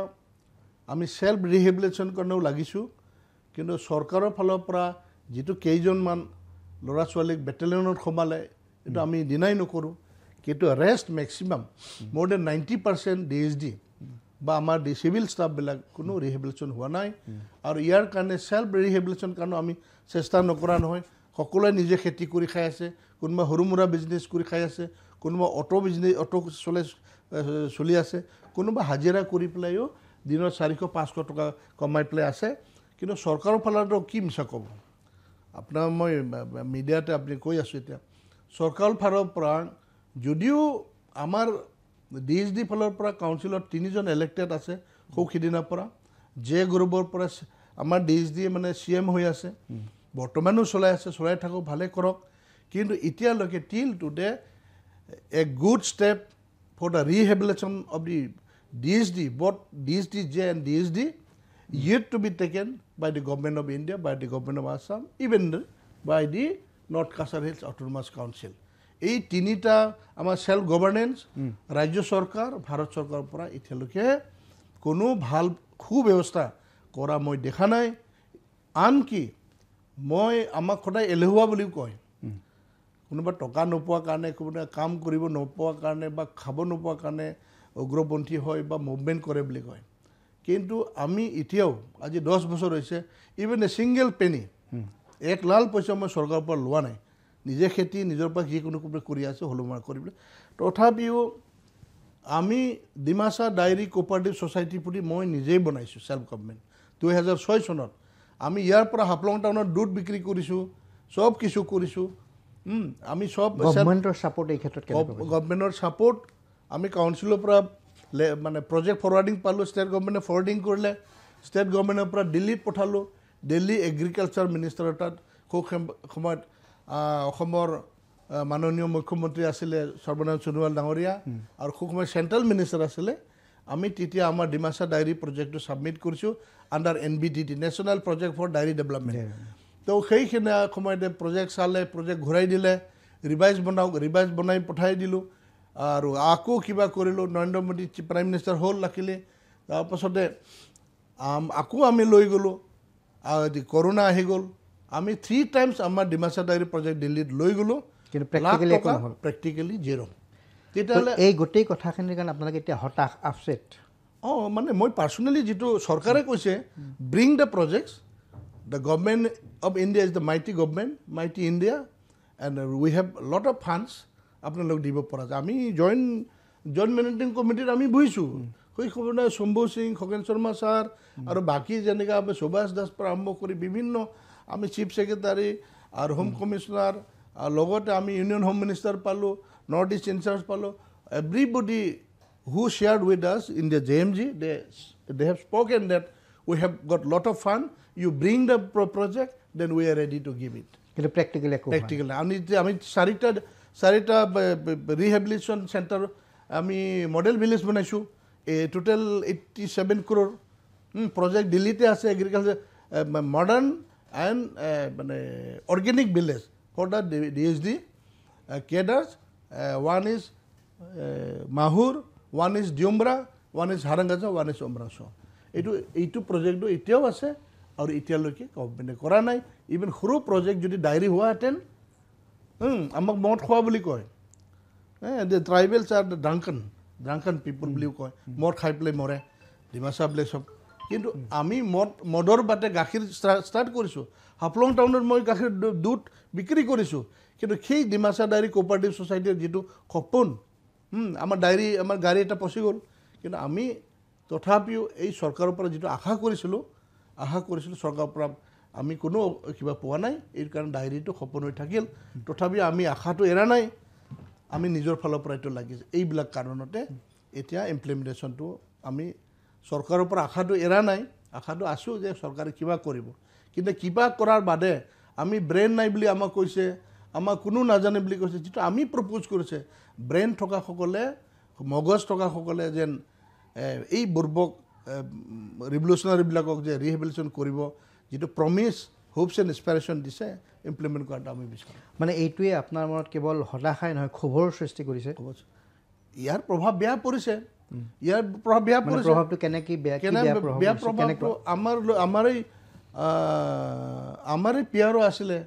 আমি সেল্ফ ৰিহেবিলিটেশ্যন কাৰণেও লাগিছোঁ কিন্তু চৰকাৰৰ ফালৰ পৰা যিটো কেইজনমান ল'ৰা ছোৱালীক বেটেলিয়নত সোমালে এইটো আমি ডিনাই নকৰোঁ কিন্তু ৰেষ্ট মেক্সিমাম মোৰ দেন 90% DSD বা আমাৰ চিভিল ষ্টাফবিলাক কোনো ৰিহেবিলিটেশ্যন হোৱা নাই আৰু ইয়াৰ কাৰণে সেল্ফ ৰিহেবিলিটেশ্যন কাৰণে আমি চেষ্টা নকৰা নহয় সকলোৱে নিজে খেতি কৰি খাই আছে কোনোবা সৰু মুৰা বিজনেছ কৰি খাই আছে কোনোবা অটো চলি আছে কোনোবা হাজিৰা কৰি পেলাইও দিনত 400-500 টকা কমাই পেলাই আছে কিন্তু চৰকাৰৰ ফালৰ কি মিছা ক'ব আপোনাৰ মই মিডিয়াতে আপুনি কৈ আছোঁ এতিয়া চৰকাৰৰ ফালৰ পৰা যদিও আমাৰ DSD ফালৰ পৰা কাউন্সিলত 3জন ইলেক্টেড আছে সিদিনাৰ পৰা গ্ৰুপৰ পৰা আমাৰ DSD মানে CM হৈ আছে বৰ্তমানো চলাই আছে চলাই থাকক ভালে কৰক কিন্তু এতিয়ালৈকে টিল today a good step for the rehabilitation of the DSD both DSD-J and DSD yet to be taken by the government of India by the government of Assam even by the North Kasar Hills Autonomous Council এই তিনিটা আমাৰ self governance ৰাজ্য চৰকাৰ ভাৰত চৰকাৰৰ পৰা এতিয়ালৈকে কোনো ভাল সুব্যৱস্থা কৰা মই দেখা নাই আনকি মই আমাক সদায় এলেহুৱা বুলিও কয় কোনোবা টকা নোপোৱাৰ কাৰণে কোনোবা কাম কৰিব নোপোৱাৰ কাৰণে বা খাব নোপোৱাৰ কাৰণে উগ্ৰপন্থী হয় বা মুভমেণ্ট কৰে বুলি কয় কিন্তু আমি এতিয়াও আজি 10 বছৰ হৈছে ইভেন এ ছিংগল পেনি এক লাল পইচা মই চৰকাৰৰ পৰা লোৱা নাই নিজে খেতি নিজৰ পৰা যিকোনো কৰি আছে হলুমাৰ কৰিবলৈ তথাপিও আমি ডিমাছা ডায়েৰী কোঅপাৰেটিভ ছ'চাইটি বুলি মই নিজেই বনাইছোঁ সেল্ফ গভৰ্ণমেণ্ট 2006 চনত আমি ইয়াৰ পৰা হাফলং টাউনত দুধ বিক্ৰী কৰিছোঁ সব কিছু কৰিছোঁ আমি সব গভৰ্ণমেণ্টৰ ছাপোৰ্ট এই ক্ষেত্ৰত গভৰ্ণমেণ্টৰ ছাপোৰ্ট আমি কাউন্সিলৰ পৰা মানে প্ৰজেক্ট ফৰৱাৰ্ডিং পালোঁ ষ্টেট গভৰ্ণমেণ্টে ফৰৱাৰ্ডিং কৰিলে ষ্টেট গভৰ্ণমেণ্টৰ পৰা দিল্লীত পঠালোঁ দিল্লী এগ্ৰিকালচাৰ মিনিষ্টাৰৰ তাত সময়ত অসমৰ মাননীয় মুখ্যমন্ত্ৰী আছিলে সৰ্বানন্দ সোণোৱাল ডাঙৰীয়া আৰু সময়ত চেণ্ট্ৰেল মিনিষ্টাৰ আছিলে আমি তেতিয়া আমাৰ ডিমাচা ডায়েৰী প্ৰজেক্টটো ছাবমিট কৰিছোঁ under NBDT national project for dairy development তো সেইখিনি সময়তে প্ৰজেক্ট চালে প্ৰজেক্ট ঘূৰাই দিলে ৰিভাইজ বনাই পঠাই দিলোঁ আৰু আকৌ কিবা কৰিলোঁ নৰেন্দ্ৰ মোদী প্ৰাইম মিনিষ্টাৰ হ'ল লাকিলি তাৰপাছতে আকৌ আমি লৈ গ'লোঁ কৰোণা আহি গ'ল আমি 3 টাইমছ আমাৰ ডিমাচা ডায়েৰী প্ৰজেক্ট দিল্লীত লৈ গ'লোঁ কিন্তু প্ৰেক্টিকেলি জিৰ' তেতিয়াহ'লে এই গোটেই কথাখিনিৰ কাৰণে আপোনালোকে এতিয়া হতাশ আপছেট মানে মই পাৰ্চনেলি যিটো চৰকাৰে কৈছে bring the projects the government of India is the mighty government mighty India and we have lot of funds আপোনালোক দিব পৰা যায় আমি জইণ্ট মেনেজিং কমিটিত আমি বহিছোঁ সেই সময়ত শম্ভু সিং খগেন শৰ্মা ছাৰ আৰু বাকী যেনেকৈ আমি সুভাষ দাস পৰা আৰম্ভ কৰি বিভিন্ন আমি চিফ ছেক্ৰেটাৰী আৰু হোম কমিশ্যনাৰ লগতে আমি ইউনিয়ন হোম মিনিষ্টাৰ পালোঁ নৰ্থ ইষ্ট ইনচাৰ্জ পালোঁ everybody who shared with us in the JMG, they have spoken that we have got lot of fund, you bring the project, then we are ready to give it. Practical. আমি চাৰিটা rehabilitation centre আমি model village বনাইছোঁ total 87 crore project দিল্লীতে আছে agriculture modern and মানে organic village for the DSD cadres one is Mahur one is Diumbra, one is Harangaja, one is Omraso. এইটো প্ৰজেক্টটো এতিয়াও আছে আৰু এতিয়ালৈকে গভৰ্ণমেণ্টে কৰা নাই ইভেন সৰু প্ৰজেক্ট যদি ডায়েৰী হোৱাহেঁতেন আমাক মদ খোৱা বুলি কয় দ্য ট্ৰাইবেলছ আৰ দ্য ড্ৰাংকান পিপুল বুলিও কয় মদ খাই পেলাই মৰে ডিমাচা বোলে চব কিন্তু আমি মদৰ বাটে গাখীৰ ষ্টাৰ্ট কৰিছোঁ হাফলং টাউনত মই গাখীৰ দুধ বিক্ৰী কৰিছোঁ কিন্তু সেই ডিমাচা ডায়েৰী কোঅপাৰেটিভ ছ'চাইটিৰ যিটো সপোন আমাৰ গাড়ী এটা পচি গ'ল কিন্তু আমি তথাপিও এই চৰকাৰৰ পৰা যিটো আশা কৰিছিলোঁ চৰকাৰৰ পৰা আমি কোনো কিবা পোৱা নাই এই কাৰণে ডায়েৰীটো সপোন হৈ থাকিল তথাপিও আমি আশাটো এৰা নাই আমি নিজৰ ফালৰ পৰা এইটো লাগিছে এইবিলাক কাৰণতে এতিয়া ইমপ্লিমেণ্টেশ্যনটো আমি চৰকাৰৰ পৰা আশাটো এৰা নাই আশাটো আছোঁ যে চৰকাৰে কিবা কৰিব কিন্তু কিবা কৰাৰ বাদে আমি ব্ৰেইন নাই বুলি আমাক কৈছে আমাক কোনো নাজানে বুলি কৈছে যিটো আমি প্ৰপ'জ কৰিছে ব্ৰেইন থকাসকলে মগজ থকাসকলে যেন এই বুৰ্বক ৰিভলিউচনাৰীবিলাকক যে ৰিহেবিলিটেশ্যন কৰিব যিটো প্ৰমিছ হোপছ এণ্ড ইনস্পিৰেশ্যন দিছে ইমপ্লিমেণ্ট কৰাটো আমি বিচাৰোঁ মানে এইটোৱে আপোনাৰ মনত কেৱল হতাশাই নহয় ক্ষোভৰ সৃষ্টি কৰিছে ইয়াৰ প্ৰভাৱ বেয়া পৰিছে প্ৰভাৱটো কেনেকৈ বেয়া প্ৰভাৱটো আমাৰেই পিয়াৰো আছিলে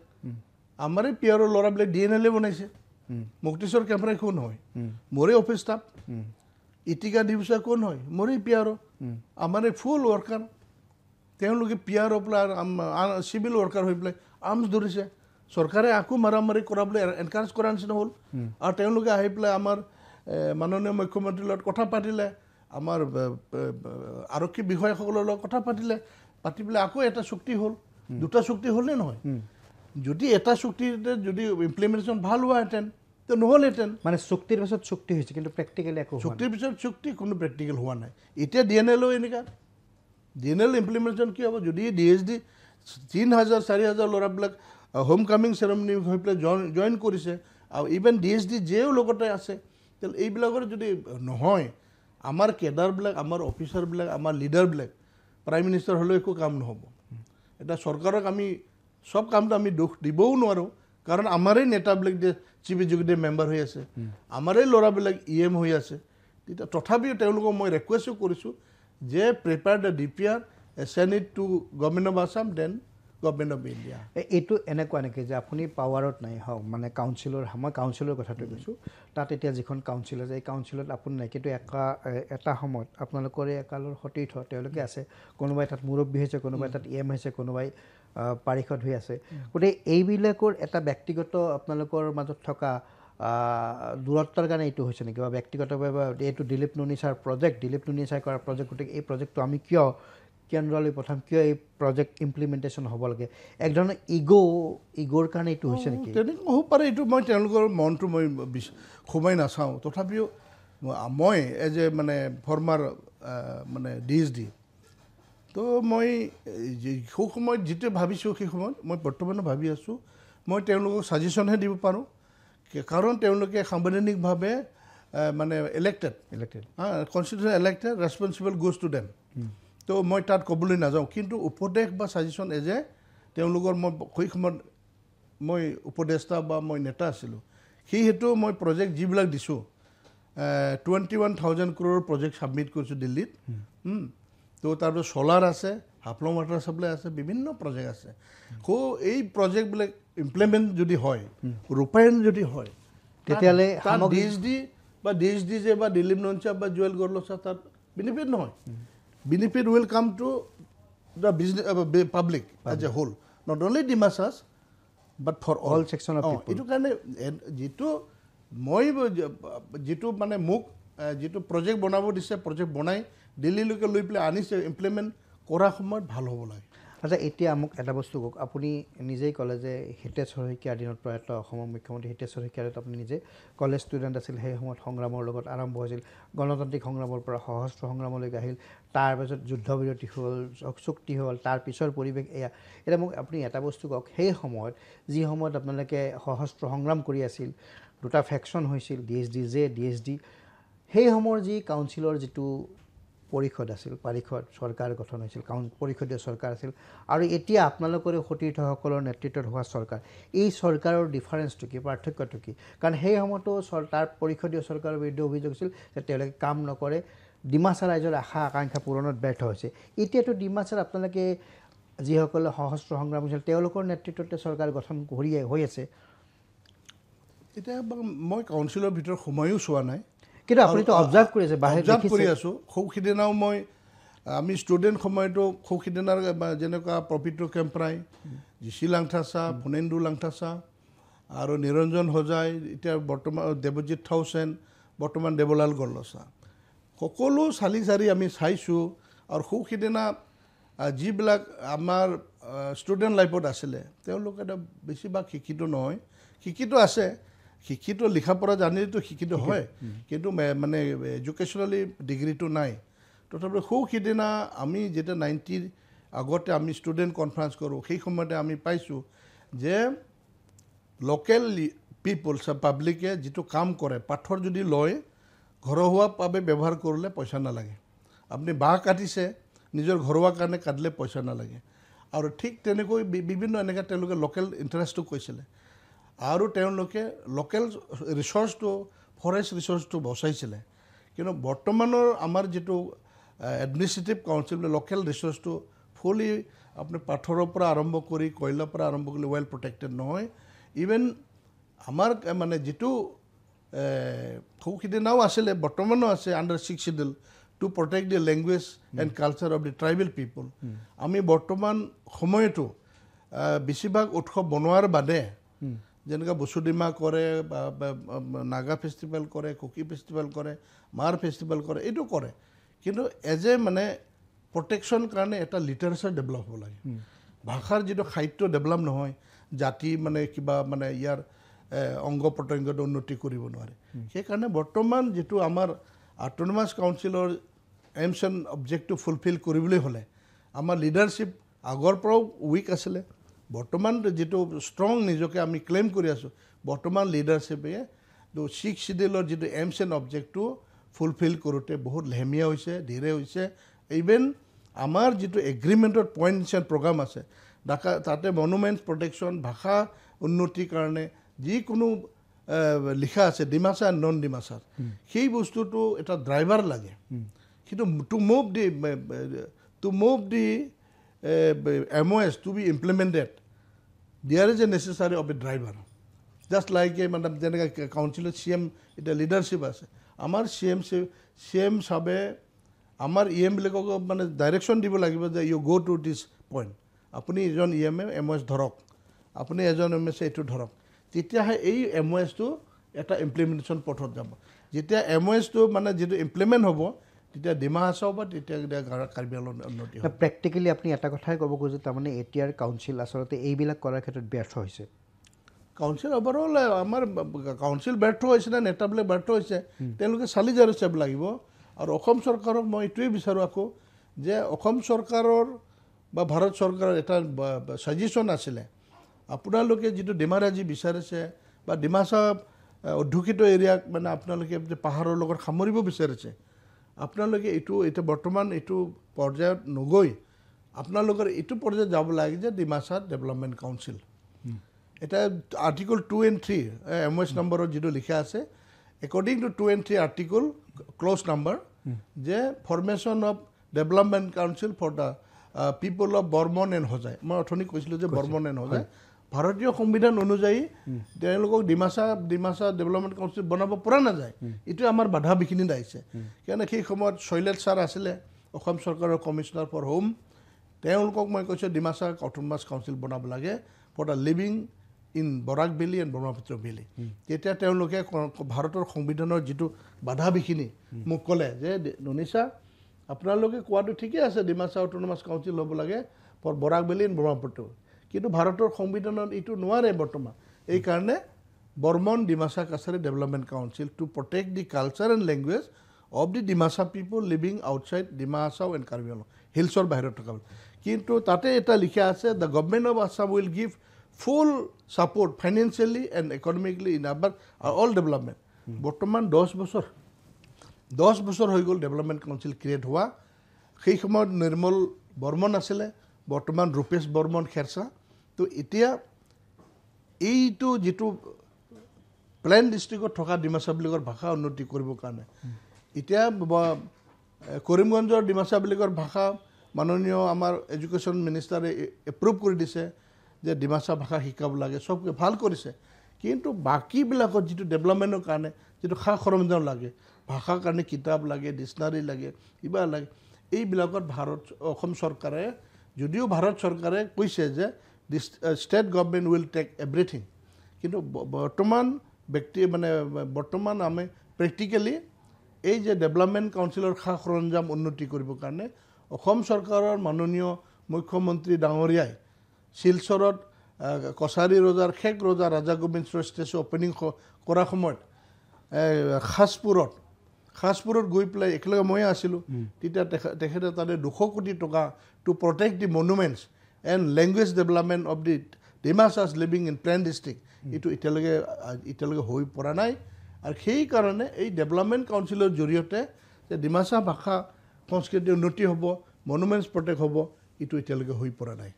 আমাৰেই পিয়াৰৰ ল'ৰাবিলাক DNLA বনাইছে মুক্তিশ্বৰ কেমেৰাই কোন হয় মোৰে অফিচ ষ্টাফ ইটিকা দিৱসা কোন হয় মোৰে পিয়াৰো আমাৰে ফুল ৱৰ্কাৰ তেওঁলোকে পিয়াৰৰ পেলাই চিভিল ৱৰ্কাৰ হৈ পেলাই আৰ্মছ ধৰিছে চৰকাৰে আকৌ মাৰামাৰি কৰাবলৈ এনকাৰেজ কৰাৰ নিচিনা হ'ল আৰু তেওঁলোকে আহি পেলাই আমাৰ মাননীয় মুখ্যমন্ত্ৰীৰ লগত কথা পাতিলে আমাৰ আৰক্ষী বিষয়াসকলৰ লগত কথা পাতি পেলাই আকৌ এটা চুক্তি হ'ল দুটা চুক্তি হ'ল নে নহয় যদি এটা চুক্তিতে যদি ইমপ্লিমেণ্টেশ্যন ভাল হোৱাহেঁতেন তো নহ'লহেঁতেন মানে চুক্তিৰ পিছত চুক্তি হৈছে কিন্তু প্ৰেক্টিকেলি একো চুক্তিৰ পিছত চুক্তি কোনো প্ৰেক্টিকেল হোৱা নাই এতিয়া DNLও এনেকুৱা DNL ইমপ্লিমেণ্টেশ্যন কি হ'ব যদি DSD 3,000 4,000 ল'ৰাবিলাক হোম কামিং চেৰেমনি হৈ পেলাই জইন কৰিছে আৰু ইভেন DSD যেও লগতে আছে তেতিয়াহ'লে এইবিলাকৰ যদি নহয় আমাৰ কেডাৰবিলাক আমাৰ অফিচাৰবিলাক আমাৰ লিডাৰবিলাক প্ৰাইম মিনিষ্টাৰ হ'লেও একো কাম নহ'ব এটা চৰকাৰক আমি সব কামটো আমি দোষ দিবও নোৱাৰোঁ কাৰণ আমাৰেই নেতাবিলাক যে চিফ এক্সিকিউটিভ মেম্বাৰ হৈ আছে আমাৰেই ল'ৰাবিলাক EM হৈ আছে তেতিয়া তথাপিও তেওঁলোকক মই ৰিকুৱেষ্টো কৰিছোঁ যে prepare the DPR send it to government of Assam then government of India এইটো এনেকুৱা নেকি যে আপুনি পাৱাৰত নাই হওক মানে মই কাউন্সিলৰ কথাটো কৈছোঁ তাত এতিয়া যিখন কাউন্সিল আছে এই কাউন্সিলত আপুনি নাই কিন্তু এটা সময়ত আপোনালোকৰে একালৰ সতীৰ্থ তেওঁলোকে আছে কোনোবাই তাত মুৰব্বী হৈছে কোনোবাই তাত EM হৈছে কোনোবাই পাৰিষদ হৈ আছে গতিকে এইবিলাকৰ এটা ব্যক্তিগত আপোনালোকৰ মাজত থকা দূৰত্বৰ কাৰণে এইটো হৈছে নেকি বা ব্যক্তিগতভাৱে এইটো দিলীপ নুনি ছাৰ কৰা প্ৰজেক্ট গতিকে এই প্ৰজেক্টটো আমি কিয় কেন্দ্ৰলৈ প্ৰথম কিয় এই প্ৰজেক্ট ইমপ্লিমেণ্টেশ্যন হ'ব লাগে এক ধৰণৰ ইগ'ৰ কাৰণে এইটো হৈছে নেকি তেনেকৈ হ'ব পাৰে এইটো মই তেওঁলোকৰ মনটো মই সোমাই নাচাওঁ তথাপিও মই এজ এ মানে ফৰ্মাৰ মানে DSD তো মই সেই সময়ত যিটো ভাবিছোঁ সেই সময়ত মই বৰ্তমানো ভাবি আছোঁ মই তেওঁলোকক ছাজেশ্যনহে দিব পাৰোঁ কাৰণ তেওঁলোকে সাংবিধানিকভাৱে মানে elected constitution elected responsible goes to them তো মই তাত ক'বলৈ নাযাওঁ কিন্তু উপদেশ বা ছাজেশ্যন এজে তেওঁলোকৰ মই সেই সময়ত মই উপদেষ্টা বা মই নেতা আছিলোঁ সেইহেতু মই প্ৰজেক্ট যিবিলাক দিছোঁ 21,000 crore প্ৰজেক্ট ছাবমিট কৰিছোঁ দিল্লীত তো তাৰপিছত চ'লাৰ আছে হাফলং ৱাটাৰ ছাপ্লাই আছে বিভিন্ন প্ৰজেক্ট আছে এই প্ৰজেক্টবিলাক ইমপ্লিমেণ্ট যদি হয় ৰূপায়ণ যদি হয় তেতিয়াহ'লে DHD যে বা দিলীপ নঞ্চা বা জুৱেল গৰলোচা তাত বেনিফিট নহয় benefit will come to the business public as a whole not only Dimasas but for all section of people etu karone jitu moi jitu mane muk jitu project banabo dise project banai Delhi loke loi pele anise implement kora somoy bhal hobo lage আচ্ছা এতিয়া মোক এটা বস্তু কওক আপুনি নিজেই ক'লে যে হিতেশ শইকীয়াৰ দিনত প্ৰয়াত অসমৰ মুখ্যমন্ত্ৰী হিতেশ শইকীয়াৰ আপুনি নিজে কলেজ ষ্টুডেণ্ট আছিল সেই সময়ত সংগ্ৰামৰ লগত আৰম্ভ হৈছিল গণতান্ত্ৰিক সংগ্ৰামৰ পৰা সশস্ত্ৰ সংগ্ৰামলৈকে আহিল তাৰপিছত যুদ্ধবিৰতি হ'ল চুক্তি হ'ল তাৰ পিছৰ পৰিৱেশ এয়া এতিয়া মোক আপুনি এটা বস্তু কওক সেই সময়ত যি সময়ত আপোনালোকে সশস্ত্ৰ সংগ্ৰাম কৰি আছিল দুটা ফেকশ্যন হৈছিল DSD সেই সময়ৰ যি কাউন্সিলৰ যিটো পৰিষদ আছিল পাৰিষদ চৰকাৰ গঠন হৈছিল পৰিষদীয় চৰকাৰ আছিল আৰু এতিয়া আপোনালোকৰে সতীৰ্থসকলৰ নেতৃত্বত হোৱা চৰকাৰ এই চৰকাৰৰ ডিফাৰেন্সটো কি পাৰ্থক্যটো কি কাৰণ সেই সময়তো তাৰ পৰিষদীয় চৰকাৰৰ বিৰুদ্ধে অভিযোগ আছিল যে তেওঁলোকে কাম নকৰে ডিমাচা ৰাইজৰ আশা আকাংক্ষা পূৰণত ব্যৰ্থ হৈছে এতিয়াতো ডিমাচাৰ আপোনালোকে যিসকলে সশস্ত্ৰ সংগ্ৰাম হৈছিল তেওঁলোকৰ নেতৃত্বতে চৰকাৰ গঠন হৈ আছে এতিয়া মই কাউন্সিলৰ ভিতৰত সময়ো চোৱা নাই কিন্তু আপুনিতো অবজাৰ্ভ কৰি আছে বাহিৰ অবজাৰ্ভ কৰি আছোঁ সৌখিদিনাও মই আমি ষ্টুডেণ্ট সময়তো সৌখিদিনাৰ যেনেকুৱা পবিত্ৰ কেম্পৰাই জিচি লাংথাচা ফণেন্দু লাংথাচা আৰু নিৰঞ্জন হোজাই এতিয়া বৰ্তমান দেৱজিৎ থাউচেন বৰ্তমান দেৱলাল গৰলোচা সকলো চালি চাৰি আমি চাইছোঁ আৰু সৌখিদিনা যিবিলাক আমাৰ ষ্টুডেণ্ট লাইফত আছিলে তেওঁলোক এটা বেছিভাগ শিক্ষিত নহয় শিক্ষিত আছে শিক্ষিত লিখা পঢ়া জানিলেতো শিক্ষিত হয় কিন্তু মানে এডুকেশ্যনেলি ডিগ্ৰীটো নাই তথাপি সৌখিদিনা আমি যেতিয়া 90 আগতে আমি ষ্টুডেণ্ট কনফাৰেঞ্চ কৰোঁ সেই সময়তে আমি পাইছোঁ যে লোকেল পিপলছ পাব্লিকে যিটো কাম কৰে পাথৰ যদি লয় ঘৰুৱাভাৱে ব্যৱহাৰ কৰিলে পইচা নালাগে আপুনি বাঁহ কাটিছে নিজৰ ঘৰুৱা কাৰণে কাটিলে পইচা নালাগে আৰু ঠিক তেনেকৈ বিভিন্ন এনেকৈ তেওঁলোকে লোকেল ইণ্টাৰেষ্টটো কৈছিলে আৰু তেওঁলোকে লোকেল ৰিচৰ্চটো ফৰেষ্ট ৰিচৰ্চটো বচাইছিলে কিন্তু বৰ্তমানৰ আমাৰ যিটো এডমিনিষ্ট্ৰেটিভ কাউন্সিল লোকেল ৰিচৰ্চটো ফুলি আপুনি পাথৰৰ পৰা আৰম্ভ কৰি কয়লাৰ পৰা আৰম্ভ কৰি ৱেল প্ৰটেক্টেড নহয় ইভেন আমাৰ মানে যিটো সৌখিদিনাও আছিলে বৰ্তমানো আছে under 6 schedule to protect the language and culture of the tribal people আমি বৰ্তমান সময়তো বেছিভাগ উৎসৱ বনোৱাৰ বাদে যেনেকৈ বসুদিমা কৰে বা নাগা ফেষ্টিভেল কৰে কুকি ফেষ্টিভেল কৰে মাৰ ফেষ্টিভেল কৰে এইটো কৰে কিন্তু এজ এ মানে প্ৰটেকশ্যন কাৰণে এটা লিটাৰেচাৰ ডেভেলপ হ'ব লাগে ভাষাৰ যিটো সাহিত্য ডেভেলপ নহয় জাতি মানে কিবা মানে ইয়াৰ অংগ প্ৰত্যংগত উন্নতি কৰিব নোৱাৰে সেইকাৰণে বৰ্তমান যিটো আমাৰ অট'নমাছ কাউন্সিলৰ এইমছ এণ্ড অবজেক্টিভ ফুলফিল কৰিবলৈ হ'লে আমাৰ লিডাৰশ্বিপ আগৰ পৰাও উইক আছিলে বৰ্তমান যেটো ষ্ট্ৰং নিজকে আমি ক্লেইম কৰি আছোঁ বৰ্তমান লিডাৰশ্বিপে 6 শিডিউলৰ যিটো এইমছ এণ্ড অবজেক্টটো ফুলফিল কৰোঁতে বহুত লেহেমীয়া হৈছে ধীৰে হৈছে ইভেন আমাৰ যিটো এগ্ৰিমেণ্টৰ পইণ্টছ এণ্ড প্ৰগ্ৰাম আছে তাতে মনুমেণ্টছ প্ৰটেকশ্যন ভাষা উন্নতিৰ কাৰণে যিকোনো লিখা আছে ডিমাচা এণ্ড নন ডিমাচাৰ সেই বস্তুটো এটা ড্ৰাইভাৰ লাগে কিন্তু to move the MOS to be implemented, there is a necessary of a driver. Just like Madam General Council, CM, it a leadership as Amar CM Sabe, Amar EM direction people like you go to this point. Apuni is on EM, MOS Dhorok. Apuni is on MSA to Dhorok. Titya a MOS to at implementation portal job. Jitya MOS to manage to implement hobo. তেতিয়া ডিমা হাছাও বা তেতিয়া কাৰ্বি আংলং উন্নতি হয় practically আপুনি এটা কথাই ক'ব খোজে তাৰমানে এতিয়াৰ কাউন্সিল আচলতে এইবিলাক কৰাৰ ক্ষেত্ৰত ব্যৰ্থ হৈছে কাউন্সিল অভাৰঅল আমাৰ কাউন্সিল ব্যৰ্থ হৈছে নে নেতাবিলাক ব্যৰ্থ হৈছে তেওঁলোকে চালি জাৰি চাব লাগিব আৰু অসম চৰকাৰক মই এইটোৱে বিচাৰোঁ আকৌ যে অসম চৰকাৰৰ বা ভাৰত চৰকাৰৰ এটা ছাজেশ্যন আছিলে আপোনালোকে যিটো ডিমাৰাজি বিচাৰিছে বা ডিমাচা অধ্যুষিত এৰিয়াক মানে আপোনালোকে যে পাহাৰৰ লগত সামৰিব বিচাৰিছে আপোনালোকে এতিয়া বৰ্তমান এইটো পৰ্যায়ত নগৈ আপোনালোকৰ এইটো পৰ্যায়ত যাব লাগে যে ডিমাছা ডেভেলপমেণ্ট কাউন্সিল এটা আৰ্টিকল 2 and 3 MOS নম্বৰত যিটো লিখা আছে according to 2 and 3 article clause number যে formation of development council for the people of Bormon and Hosai মই অথনি কৈছিলোঁ যে বৰ্মন এণ্ড হোজাই ভাৰতীয় সংবিধান অনুযায়ী তেওঁলোকক ডিমাছা ডেভেলপমেণ্ট কাউন্সিল বনাব পৰা নাযায় এইটো আমাৰ বাধা বিঘিনি আহিছে কিয়নো সেই সময়ত শৈলেশ ছাৰ আছিলে অসম চৰকাৰৰ কমিশ্যনাৰ ফৰ হোম তেওঁলোকক মই কৈছোঁ ডিমাছা অটোনমাছ কাউন্সিল বনাব লাগে for the living in Barak valley and Brahmaputra valley তেতিয়া তেওঁলোকে ভাৰতৰ সংবিধানৰ যিটো বাধা বিঘিনি মোক ক'লে যে ননিছা আপোনালোকে কোৱাটো ঠিকেই আছে ডিমাছা অটোনমাছ কাউন্সিল হ'ব লাগে for Barak valley and Brahmaputra কিন্তু ভাৰতৰ সংবিধানত এইটো নোৱাৰে বৰ্তমান এইকাৰণে Barman Dimasa Kachari development council to protect the culture and language of the Dimasa people living outside Dima Hasao and Karbi Anglong হিলছৰ বাহিৰত থকা কিন্তু তাতে এটা লিখা আছে the government of Assam will give full support financially and economically in our all development বৰ্তমান 10 বছৰ হৈ গ'ল ডেভেলপমেণ্ট কাউন্সিল ক্ৰিয়েট হোৱা সেই সময়ত নিৰ্মল বৰ্মন আছিলে বৰ্তমান ৰূপেশ বৰ্মন খেৰচা তো এতিয়া এইটো যিটো প্লেন ডিষ্ট্ৰিক্টত থকা ডিমাছা বিলিকৰ ভাষা উন্নতি কৰিবৰ কাৰণে এতিয়া কৰিমগঞ্জৰ ডিমাছা বিলিকৰ ভাষা মাননীয় আমাৰ এডুকেশ্যন মিনিষ্টাৰে এপ্ৰুভ কৰি দিছে যে ডিমাছা ভাষা শিকাব লাগে চব ভাল কৰিছে কিন্তু বাকীবিলাকত যিটো ডেভেলপমেণ্টৰ কাৰণে যিটো সা সৰঞ্জাম লাগে ভাষাৰ কাৰণে কিতাপ লাগে ডিক্সনাৰী লাগে কিবা লাগে এইবিলাকত অসম চৰকাৰে যদিও ভাৰত চৰকাৰে কৈছে যে state government will take everything কিন্তু বৰ্তমান আমি প্ৰেক্টিকেলি এই যে ডেভেলপমেণ্ট কাউন্সিলৰ সা সৰঞ্জাম উন্নতি কৰিবৰ কাৰণে অসম চৰকাৰৰ মাননীয় মুখ্যমন্ত্ৰী ডাঙৰীয়াই শিলচৰত কছাৰী ৰজাৰ শেষ ৰজা ৰাজা গোবিন্দ ষ্টেচু অপেনিং কৰাৰ সময়ত খাছপুৰত গৈ পেলাই একেলগে ময়ে আছিলোঁ তেতিয়া তেখেতে তাতে 200 কোটি টকা to protect the monuments and language development of the Dimasas living in plain district এইটো এতিয়ালৈকে হৈ পৰা নাই আৰু সেইকাৰণে এই ডেভেলপমেণ্ট কাউন্সিলৰ জৰিয়তে যে ডিমাছা ভাষা সংস্কৃতিৰ উন্নতি হ'ব মনুমেণ্টছ প্ৰটেক্ট হ'ব এইটো এতিয়ালৈকে হৈ পৰা নাই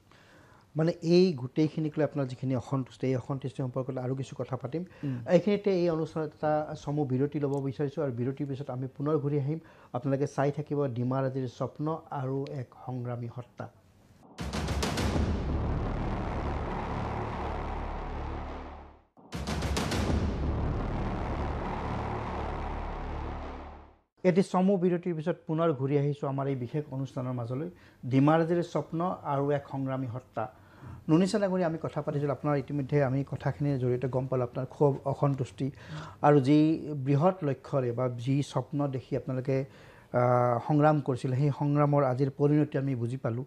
মানে এই গোটেইখিনিক লৈ আপোনাৰ যিখিনি অসন্তুষ্টি এই অসন্তুষ্টি সম্পৰ্কত আৰু কিছু কথা পাতিম এইখিনিতে এই অনুষ্ঠানত এটা চমু বিৰতি ল'ব বিচাৰিছোঁ আৰু বিৰতিৰ পিছত আমি পুনৰ ঘূৰি আহিম আপোনালোকে চাই থাকিব ডিমাৰাজিৰ স্বপ্ন আৰু এক সংগ্ৰামী সত্তা এটি চমু বিৰতিৰ পিছত পুনৰ ঘূৰি আহিছোঁ আমাৰ এই বিশেষ অনুষ্ঠানৰ মাজলৈ ডিমাৰাজিৰ স্বপ্ন আৰু এক সংগ্ৰামী সত্তা নুনিছা ডাঙৰীয়া আমি কথা পাতিছিলোঁ আপোনাৰ ইতিমধ্যে আমি কথাখিনিৰ জৰিয়তে গম পালোঁ আপোনাৰ খুব অসন্তুষ্টি আৰু যি বৃহৎ লক্ষ্যৰে বা যি স্বপ্ন দেখি আপোনালোকে সংগ্ৰাম কৰিছিল সেই সংগ্ৰামৰ আজিৰ পৰিণতি আমি বুজি পালোঁ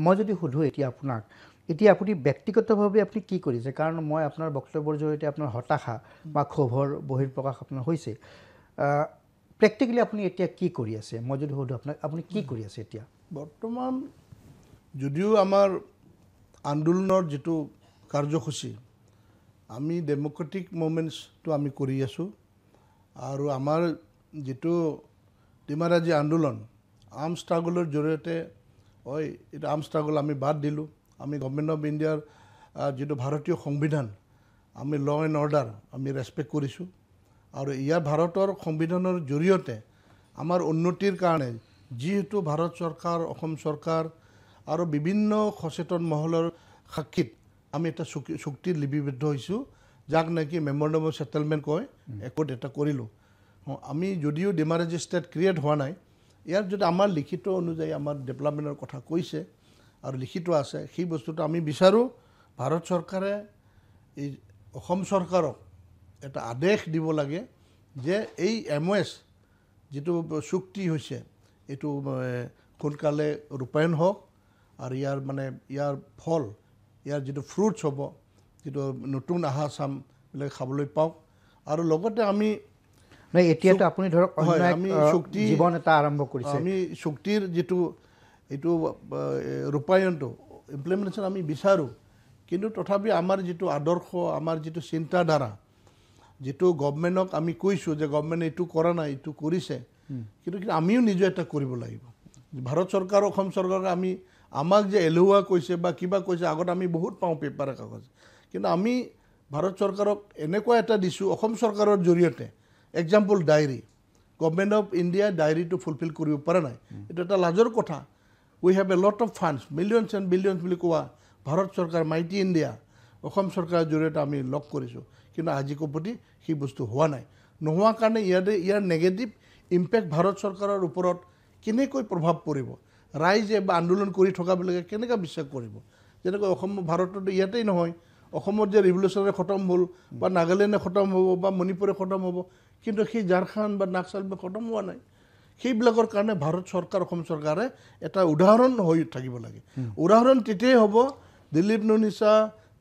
মই যদি সুধোঁ এতিয়া আপুনি ব্যক্তিগতভাৱে আপুনি কি কৰিছে কাৰণ মই আপোনাৰ বক্তব্যৰ জৰিয়তে আপোনাৰ হতাশা বা ক্ষোভৰ বহিৰ্প্ৰকাশ আপোনাৰ হৈছে প্ৰেক্টিকেলি আপুনি এতিয়া কি কৰি আছে মই যদি সুধোঁ আপোনাক আপুনি কি কৰি আছে এতিয়া বৰ্তমান যদিও আমাৰ আন্দোলনৰ যিটো কাৰ্যসূচী আমি ডেম'ক্ৰেটিক মুভমেণ্টছটো আমি কৰি আছোঁ আৰু আমাৰ যিটো ডিমাৰাজি আন্দোলন আৰ্ম ষ্ট্ৰাগলৰ জৰিয়তে এইটো আৰ্ম ষ্ট্ৰাগল আমি বাদ দিলোঁ আমি গভৰ্ণমেণ্ট অফ ইণ্ডিয়াৰ যিটো ভাৰতীয় সংবিধান আমি ল এণ্ড অৰ্ডাৰ আমি ৰেচপেক্ট কৰিছোঁ আৰু ইয়াৰ ভাৰতৰ সংবিধানৰ জৰিয়তে আমাৰ উন্নতিৰ কাৰণে যিহেতু ভাৰত চৰকাৰ অসম চৰকাৰ আৰু বিভিন্ন সচেতন মহলৰ সাক্ষীত আমি এটা চুক্তিত লিপিবদ্ধ হৈছোঁ যাক নেকি মেমৰেণ্ডাম অফ ছেটেলমেণ্ট কয় একৰ্ড এটা কৰিলোঁ আমি যদিও ডিমাৰাজি ষ্টেট ক্ৰিয়েট হোৱা নাই ইয়াৰ যদি আমাৰ লিখিত অনুযায়ী আমাৰ ডেভেলপমেণ্টৰ কথা কৈছে আৰু লিখিত আছে সেই বস্তুটো আমি বিচাৰোঁ ভাৰত চৰকাৰে এই অসম চৰকাৰক এটা আদেশ দিব লাগে যে এই MOS যিটো চুক্তি হৈছে এইটো সোনকালে ৰূপায়ণ হওক আৰু ইয়াৰ ফল ইয়াৰ যিটো ফ্ৰুটছ হ'ব যিটো নতুন চামবিলাক খাবলৈ পাওক আৰু লগতে আমি এতিয়াতো আপুনি ধৰক আমি জীৱন এটা আৰম্ভ কৰিছে আমি চুক্তিৰ যিটো এইটো ৰূপায়ণটো ইমপ্লিমেণ্টেশ্যন আমি বিচাৰোঁ কিন্তু তথাপি আমাৰ যিটো আদৰ্শ আমাৰ যিটো চিন্তাধাৰা যেটো গভৰ্ণমেণ্টক আমি কৈছোঁ যে গভৰ্ণমেণ্টে এইটো কৰা নাই এইটো কৰিছে কিন্তু আমিও নিজে এটা কৰিব লাগিব ভাৰত চৰকাৰ অসম চৰকাৰে আমি আমাক যে এলেহুৱা কৈছে বা কিবা কৈছে আগত আমি বহুত পাওঁ পেপাৰ কাগজ কিন্তু আমি ভাৰত চৰকাৰক এনেকুৱা এটা দিছোঁ অসম চৰকাৰৰ জৰিয়তে example diary government of India ডায়েৰীটো ফুলফিল কৰিব পৰা নাই এইটো এটা লাজৰ কথা we have a lot of funds millions and billions বুলি কোৱা ভাৰত চৰকাৰ মাইটি ইণ্ডিয়া অসম চৰকাৰৰ জৰিয়তে আমি লগ কৰিছোঁ কিন্তু আজি কোপতি সেই বস্তু হোৱা নাই নোহোৱাৰ কাৰণে ইয়াৰ নেগেটিভ ইম্পেক্ট ভাৰত চৰকাৰৰ ওপৰত কেনেকৈ প্ৰভাৱ পৰিব ৰাইজে বা আন্দোলন কৰি থকাবিলাকে কেনেকৈ বিশ্বাস কৰিব যেনেকৈ অসম ভাৰতত ইয়াতেই নহয় অসমত যে ৰিভলিউচনে খতম হ'ল বা নাগালেণ্ডে খতম হ'ব বা মণিপুৰে খতম হ'ব কিন্তু সেই ঝাৰখণ্ড বা নাক্সালবে খতম হোৱা নাই সেইবিলাকৰ কাৰণে ভাৰত চৰকাৰ অসম চৰকাৰে এটা উদাহৰণ হৈ থাকিব লাগে উদাহৰণ তেতিয়াই হ'ব দিলীপ নুনিছা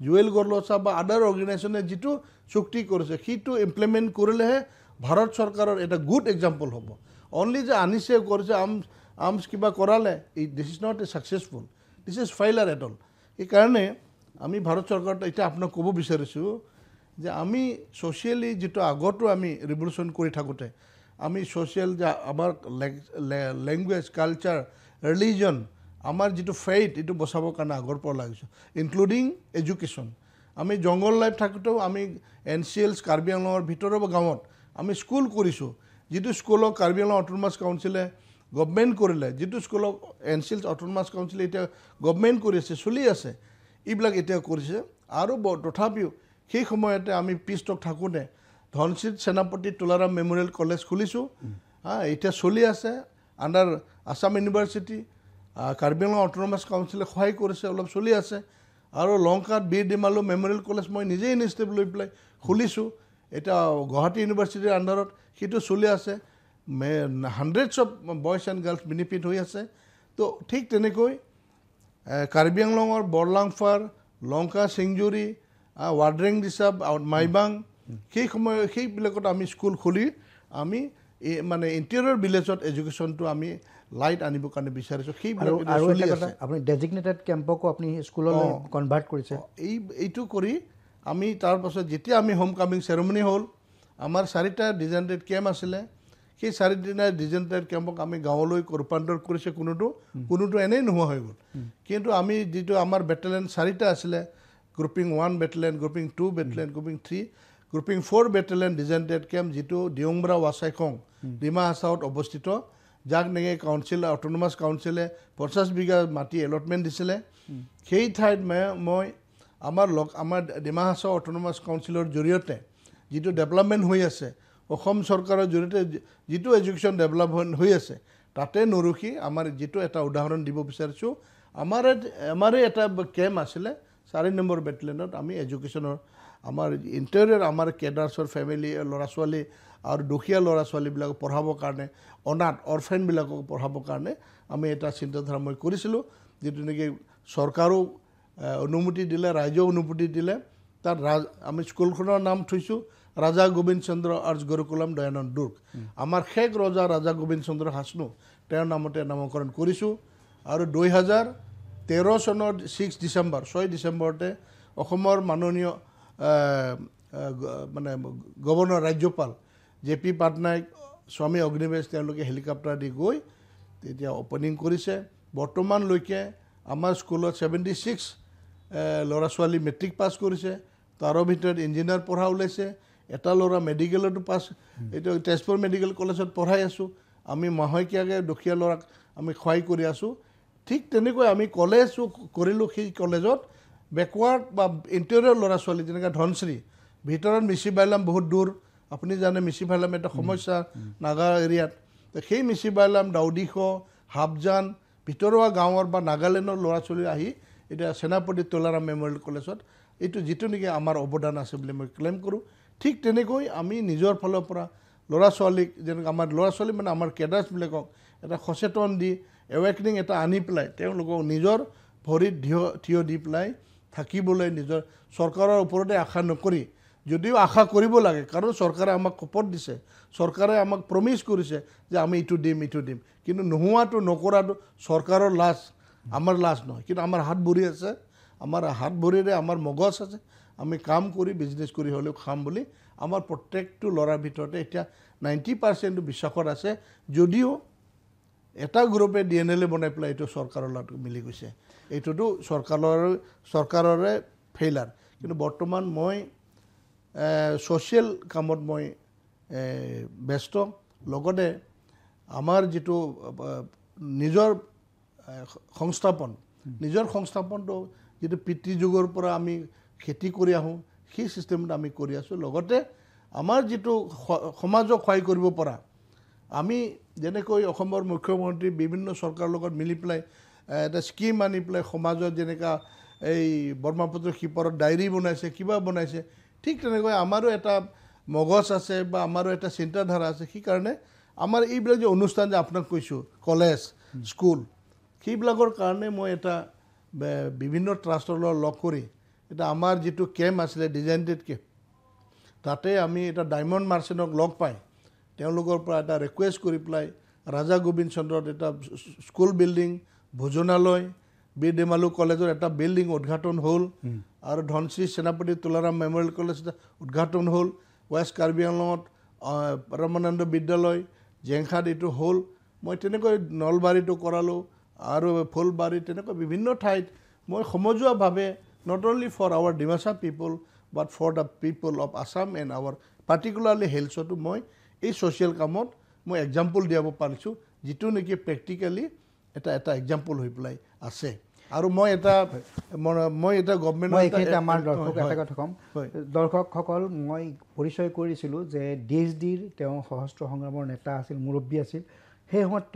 জুৱেল গৰলোচা বা আদাৰ অৰ্গেনাইজেশ্যনে যিটো চুক্তি কৰিছে সেইটো ইমপ্লিমেণ্ট কৰিলেহে ভাৰত চৰকাৰৰ এটা গুড এক্সাম্পল হ'ব অনলি যে আনিছে কৰিছে আৰ্মছ কিবা কৰালে this is not a successful this is failure at all সেইকাৰণে আমি ভাৰত চৰকাৰত এতিয়া আপোনাক ক'ব বিচাৰিছোঁ যে আমি ছ'চিয়েলি যিটো আগতো আমি ৰিভলিউশ্যন কৰি থাকোঁতে আমি ছ'চিয়েল যে আমাৰ লেংগুৱেজ কালচাৰ ৰিলিজন আমাৰ যিটো ফেইথ এইটো বচাবৰ কাৰণে আগৰ পৰা লাগিছোঁ ইনক্লুডিং এডুকেশ্যন আমি জংগল লাইফ থাকোঁতেও আমি NCLs কাৰ্বি আংলঙৰ ভিতৰৰ গাঁৱত আমি স্কুল কৰিছোঁ যিটো স্কুলক কাৰ্বি আংলং অট'নমাছ কাউন্সিলে গভৰ্ণমেণ্ট কৰিলে যিটো স্কুলক NCLs অট'নমাছ কাউন্সিলে এতিয়া গভৰ্ণমেণ্ট কৰি আছে চলি আছে এইবিলাক এতিয়া কৰিছে আৰু তথাপিও সেই সময়তে আমি পিছটক থাকোঁতে ধনশিৰি সেনাপতি তুলাৰাম মেমৰিয়েল কলেজ খুলিছোঁ এতিয়া চলি আছে under Assam university Karbi Anglong autonomous কাউন্সিলে সহায় কৰিছে অলপ চলি আছে আৰু লংকাত বীৰ ডিমালু মেমৰিয়েল কলেজ মই নিজেই ইনিচিয়েটিভ লৈ পেলাই খুলিছোঁ এটা গুৱাহাটী ইউনিভাৰ্চিটিৰ আণ্ডাৰত সেইটো চলি আছে hundreds of boys and girls benefit হৈ আছে তো ঠিক তেনেকৈ কাৰ্বি আংলঙৰ বৰলাংফাৰ লংকা চিংজুৰি ৱাড্ৰেং ৰিচাৰ্ভ মাইবাং সেইবিলাকত আমি স্কুল খুলি আমি মানে ইণ্টেৰিয়ৰ ভিলেজত এডুকেশ্যনটো আমি লাইট আনিবৰ কাৰণে বিচাৰিছোঁ সেইবিলাক আপুনি ডেজিগনেটেড কেম্পকো আপুনি স্কুললৈ কনভাৰ্ট কৰিছে এইটো কৰি আমি তাৰপাছত যেতিয়া আমি হোম কামিং চেৰেমনি হ'ল আমাৰ 4টা ডিজেণ্টেড কেম্প আছিলে সেই 4দিনা ডিজেণ্টেড কেম্পক আমি গাঁৱলৈ ৰূপান্তৰ কৰিছে কোনোটো এনেই নোহোৱা হৈ গ'ল কিন্তু আমি যিটো আমাৰ বেটেলিয়ন 4টা আছিলে grouping 1 battalion grouping 2 battalion grouping 3 grouping 4 battalion designated camp যিটো দিয়ংব্ৰা ৱাচাইখং ডিমা হাছাওত অৱস্থিত যাক নেকি কাউন্সিল অট'নমাছ কাউন্সিলে 50 বিঘা মাটি এলটমেণ্ট দিছিলে সেই ঠাইত মই আমাৰ ডিমা হাছাও অট'নমাছ কাউন্সিলৰ জৰিয়তে যিটো ডেভেলপমেণ্ট হৈ আছে অসম চৰকাৰৰ জৰিয়তে যিটো এডুকেশ্যন ডেভেলপমেণ্ট হৈ আছে তাতে নৰখি আমাৰ যিটো এটা উদাহৰণ দিব বিচাৰিছোঁ আমাৰে এটা কেম্প আছিলে 4 নম্বৰ বেটেলিয়নত আমি এডুকেশ্যনৰ আমাৰ ইণ্টেৰিয়ৰ আমাৰ কেডাৰ্ছৰ ফেমিলি ল'ৰা ছোৱালী আৰু দুখীয়া ল'ৰা ছোৱালীবিলাকক পঢ়াবৰ কাৰণে অনাথ অৰফেনবিলাকক পঢ়াবৰ কাৰণে আমি এটা চিন্তাধাৰা মই কৰিছিলোঁ যিটো নেকি চৰকাৰো অনুমতি দিলে ৰাইজেও অনুমতি দিলে তাত আমি স্কুলখনৰ নাম থৈছোঁ ৰাজা গোবিন্দ চন্দ্ৰ আৰ্য গুৰুকুলম দয়ানন্দ দুৰ্গ আমাৰ শেষ ৰজা ৰাজা গোবিন্দ চন্দ্ৰ হাছনু তেওঁৰ নামতে নামকৰণ কৰিছোঁ আৰু 2013 চনৰ 6 ডিচেম্বৰতে অসমৰ মাননীয় মানে গভৰ্ণৰ ৰাজ্যপাল JP পাটনায়ক স্বামী অগ্নিবেশ তেওঁলোকে হেলিকপ্টাৰ দি গৈ তেতিয়া অপেনিং কৰিছে বৰ্তমানলৈকে আমাৰ স্কুলত 76 ল'ৰা ছোৱালী মেট্ৰিক পাছ কৰিছে তাৰৰ ভিতৰত ইঞ্জিনিয়াৰ পঢ়া ওলাইছে এটা ল'ৰা মেডিকেলতো পাছ এইটো তেজপুৰ মেডিকেল কলেজত পঢ়াই আছোঁ আমি মাহেকীয়াকৈ দুখীয়া ল'ৰাক আমি সহায় কৰি আছোঁ ঠিক তেনেকৈ আমি কলেজো কৰিলোঁ সেই কলেজত বেকৱাৰ্ড বা ইণ্টেৰিয়ৰ ল'ৰা ছোৱালী যেনেকৈ ধনশ্ৰী ভিতৰত মিচি বাইলাম বহুত দূৰ আপুনি জানে মিচি বাইলাম এটা সমস্যা নাগা এৰিয়াত সেই মিচি বাইলাম দাউদিখ হাবজান ভিতৰুৱা গাঁৱৰ বা নাগালেণ্ডৰ ল'ৰা ছোৱালী আহি এতিয়া সেনাপতি তুলাৰাম মেমৰিয়েল কলেজত এইটো যিটো নেকি আমাৰ অৱদান আছে বুলি মই ক্লেইম কৰোঁ ঠিক তেনেকৈ আমি নিজৰ ফালৰ পৰা ল'ৰা ছোৱালীক যেনেকৈ আমাৰ ল'ৰা ছোৱালী মানে আমাৰ কেডাৰ্ছবিলাকক এটা সচেতন দি এৱেকনিং এটা আনি পেলাই তেওঁলোকক নিজৰ ভৰিত থিয় দি পেলাই থাকিবলৈ নিজৰ চৰকাৰৰ ওপৰতে আশা নকৰি যদিও আশা কৰিব লাগে কাৰণ চৰকাৰে আমাক শপত দিছে চৰকাৰে আমাক প্ৰমিছ কৰিছে যে আমি এইটো দিম কিন্তু নোহোৱাটো নকৰাটো চৰকাৰৰ লাজ আমাৰ লাজ নহয় কিন্তু আমাৰ হাত ভৰি আছে আমাৰ হাত ভৰিৰে আমাৰ মগজ আছে আমি কাম কৰি বিজনেছ কৰি হ'লেও খাম বুলি আমাৰ প্ৰত্যেকটো ল'ৰাৰ ভিতৰতে এতিয়া 90% বিশ্বাসত আছে যদিও এটা গ্ৰুপে DNL বনাই পেলাই এইটো চৰকাৰৰ লগত মিলি গৈছে এইটোতো চৰকাৰৰে ফেইলাৰ কিন্তু বৰ্তমান মই সোশ্যাল কামত মই ব্যস্ত লগতে আমাৰ যেটো নিজৰ সংস্থাপনটো যেটো পিতৃ যুগৰ পৰা আমি খেতি কৰি আহোঁ সেই সিস্টেমত আমি কৰি আছোঁ লগতে আমাৰ যেটো সমাজক সহায় কৰিব পৰা আমি যেনেকৈ অসমৰ মুখ্যমন্ত্ৰী বিভিন্ন চৰকাৰৰ লগত মিলি পেলাই এটা স্কিম আনি পেলাই সমাজত যেনেকা এই ব্ৰহ্মপুত্ৰ শিপাৰত ডায়েৰী বনাইছে কিবা বনাইছে ঠিক তেনেকৈ আমাৰো এটা মগজ আছে বা আমাৰো এটা চিন্তাধাৰা আছে সেই কাৰণে আমাৰ এইবিলাক যে অনুষ্ঠান যে আপোনাক কৈছোঁ কলেজ স্কুল সেইবিলাকৰ কাৰণে মই এটা বিভিন্ন ট্ৰাষ্টৰ লগ কৰি এটা আমাৰ যেটো কেম্প আছিলে ডিজাইনেটেড কেম্প তাতে আমি এটা ডায়মণ্ড মাৰ্চেণ্টক লগ পাই তেওঁলোকৰ পৰা এটা ৰিকুৱেষ্ট কৰি পেলাই ৰাজা গোবিন্দ চন্দ্ৰত এটা স্কুল বিল্ডিং ভোজনালয় বীৰ দেমালু কলেজৰ এটা বিল্ডিং উদ্ঘাটন হ'ল আৰু ধনশ্ৰী সেনাপতি তুলাৰাম মেমৰিয়েল কলেজ এটা উদ্ঘাটন হ'ল ৱেষ্ট কাৰ্বি আংলঙত ৰামানন্দ বিদ্যালয় জেংখাত এইটো হ'ল মই তেনেকৈ নলবাৰীটো কৰালোঁ আৰু ফুলবাৰী তেনেকৈ বিভিন্ন ঠাইত মই সমজুৱাভাৱে not only for our Dimasa people but for the people of Assam and our particularly Helso মই এই সোশ্যাল কামত মই এক্সাম্পল দিয়াব পাৰিছোঁ যেটো নেকি প্ৰেক্টিক্যালি এটা এক্সাম্পল হৈ পেলাই আছে আৰু মই এটা গভৰ্ণমেণ্ট মই একেটা আমাৰ দৰ্শক এটা কথা কম দৰ্শকসকল মই পৰিচয় কৰিছিলোঁ যে DSDৰ তেওঁ সশস্ত্ৰ সংগ্ৰামৰ নেতা আছিল মুৰব্বী আছিল সেই সময়ত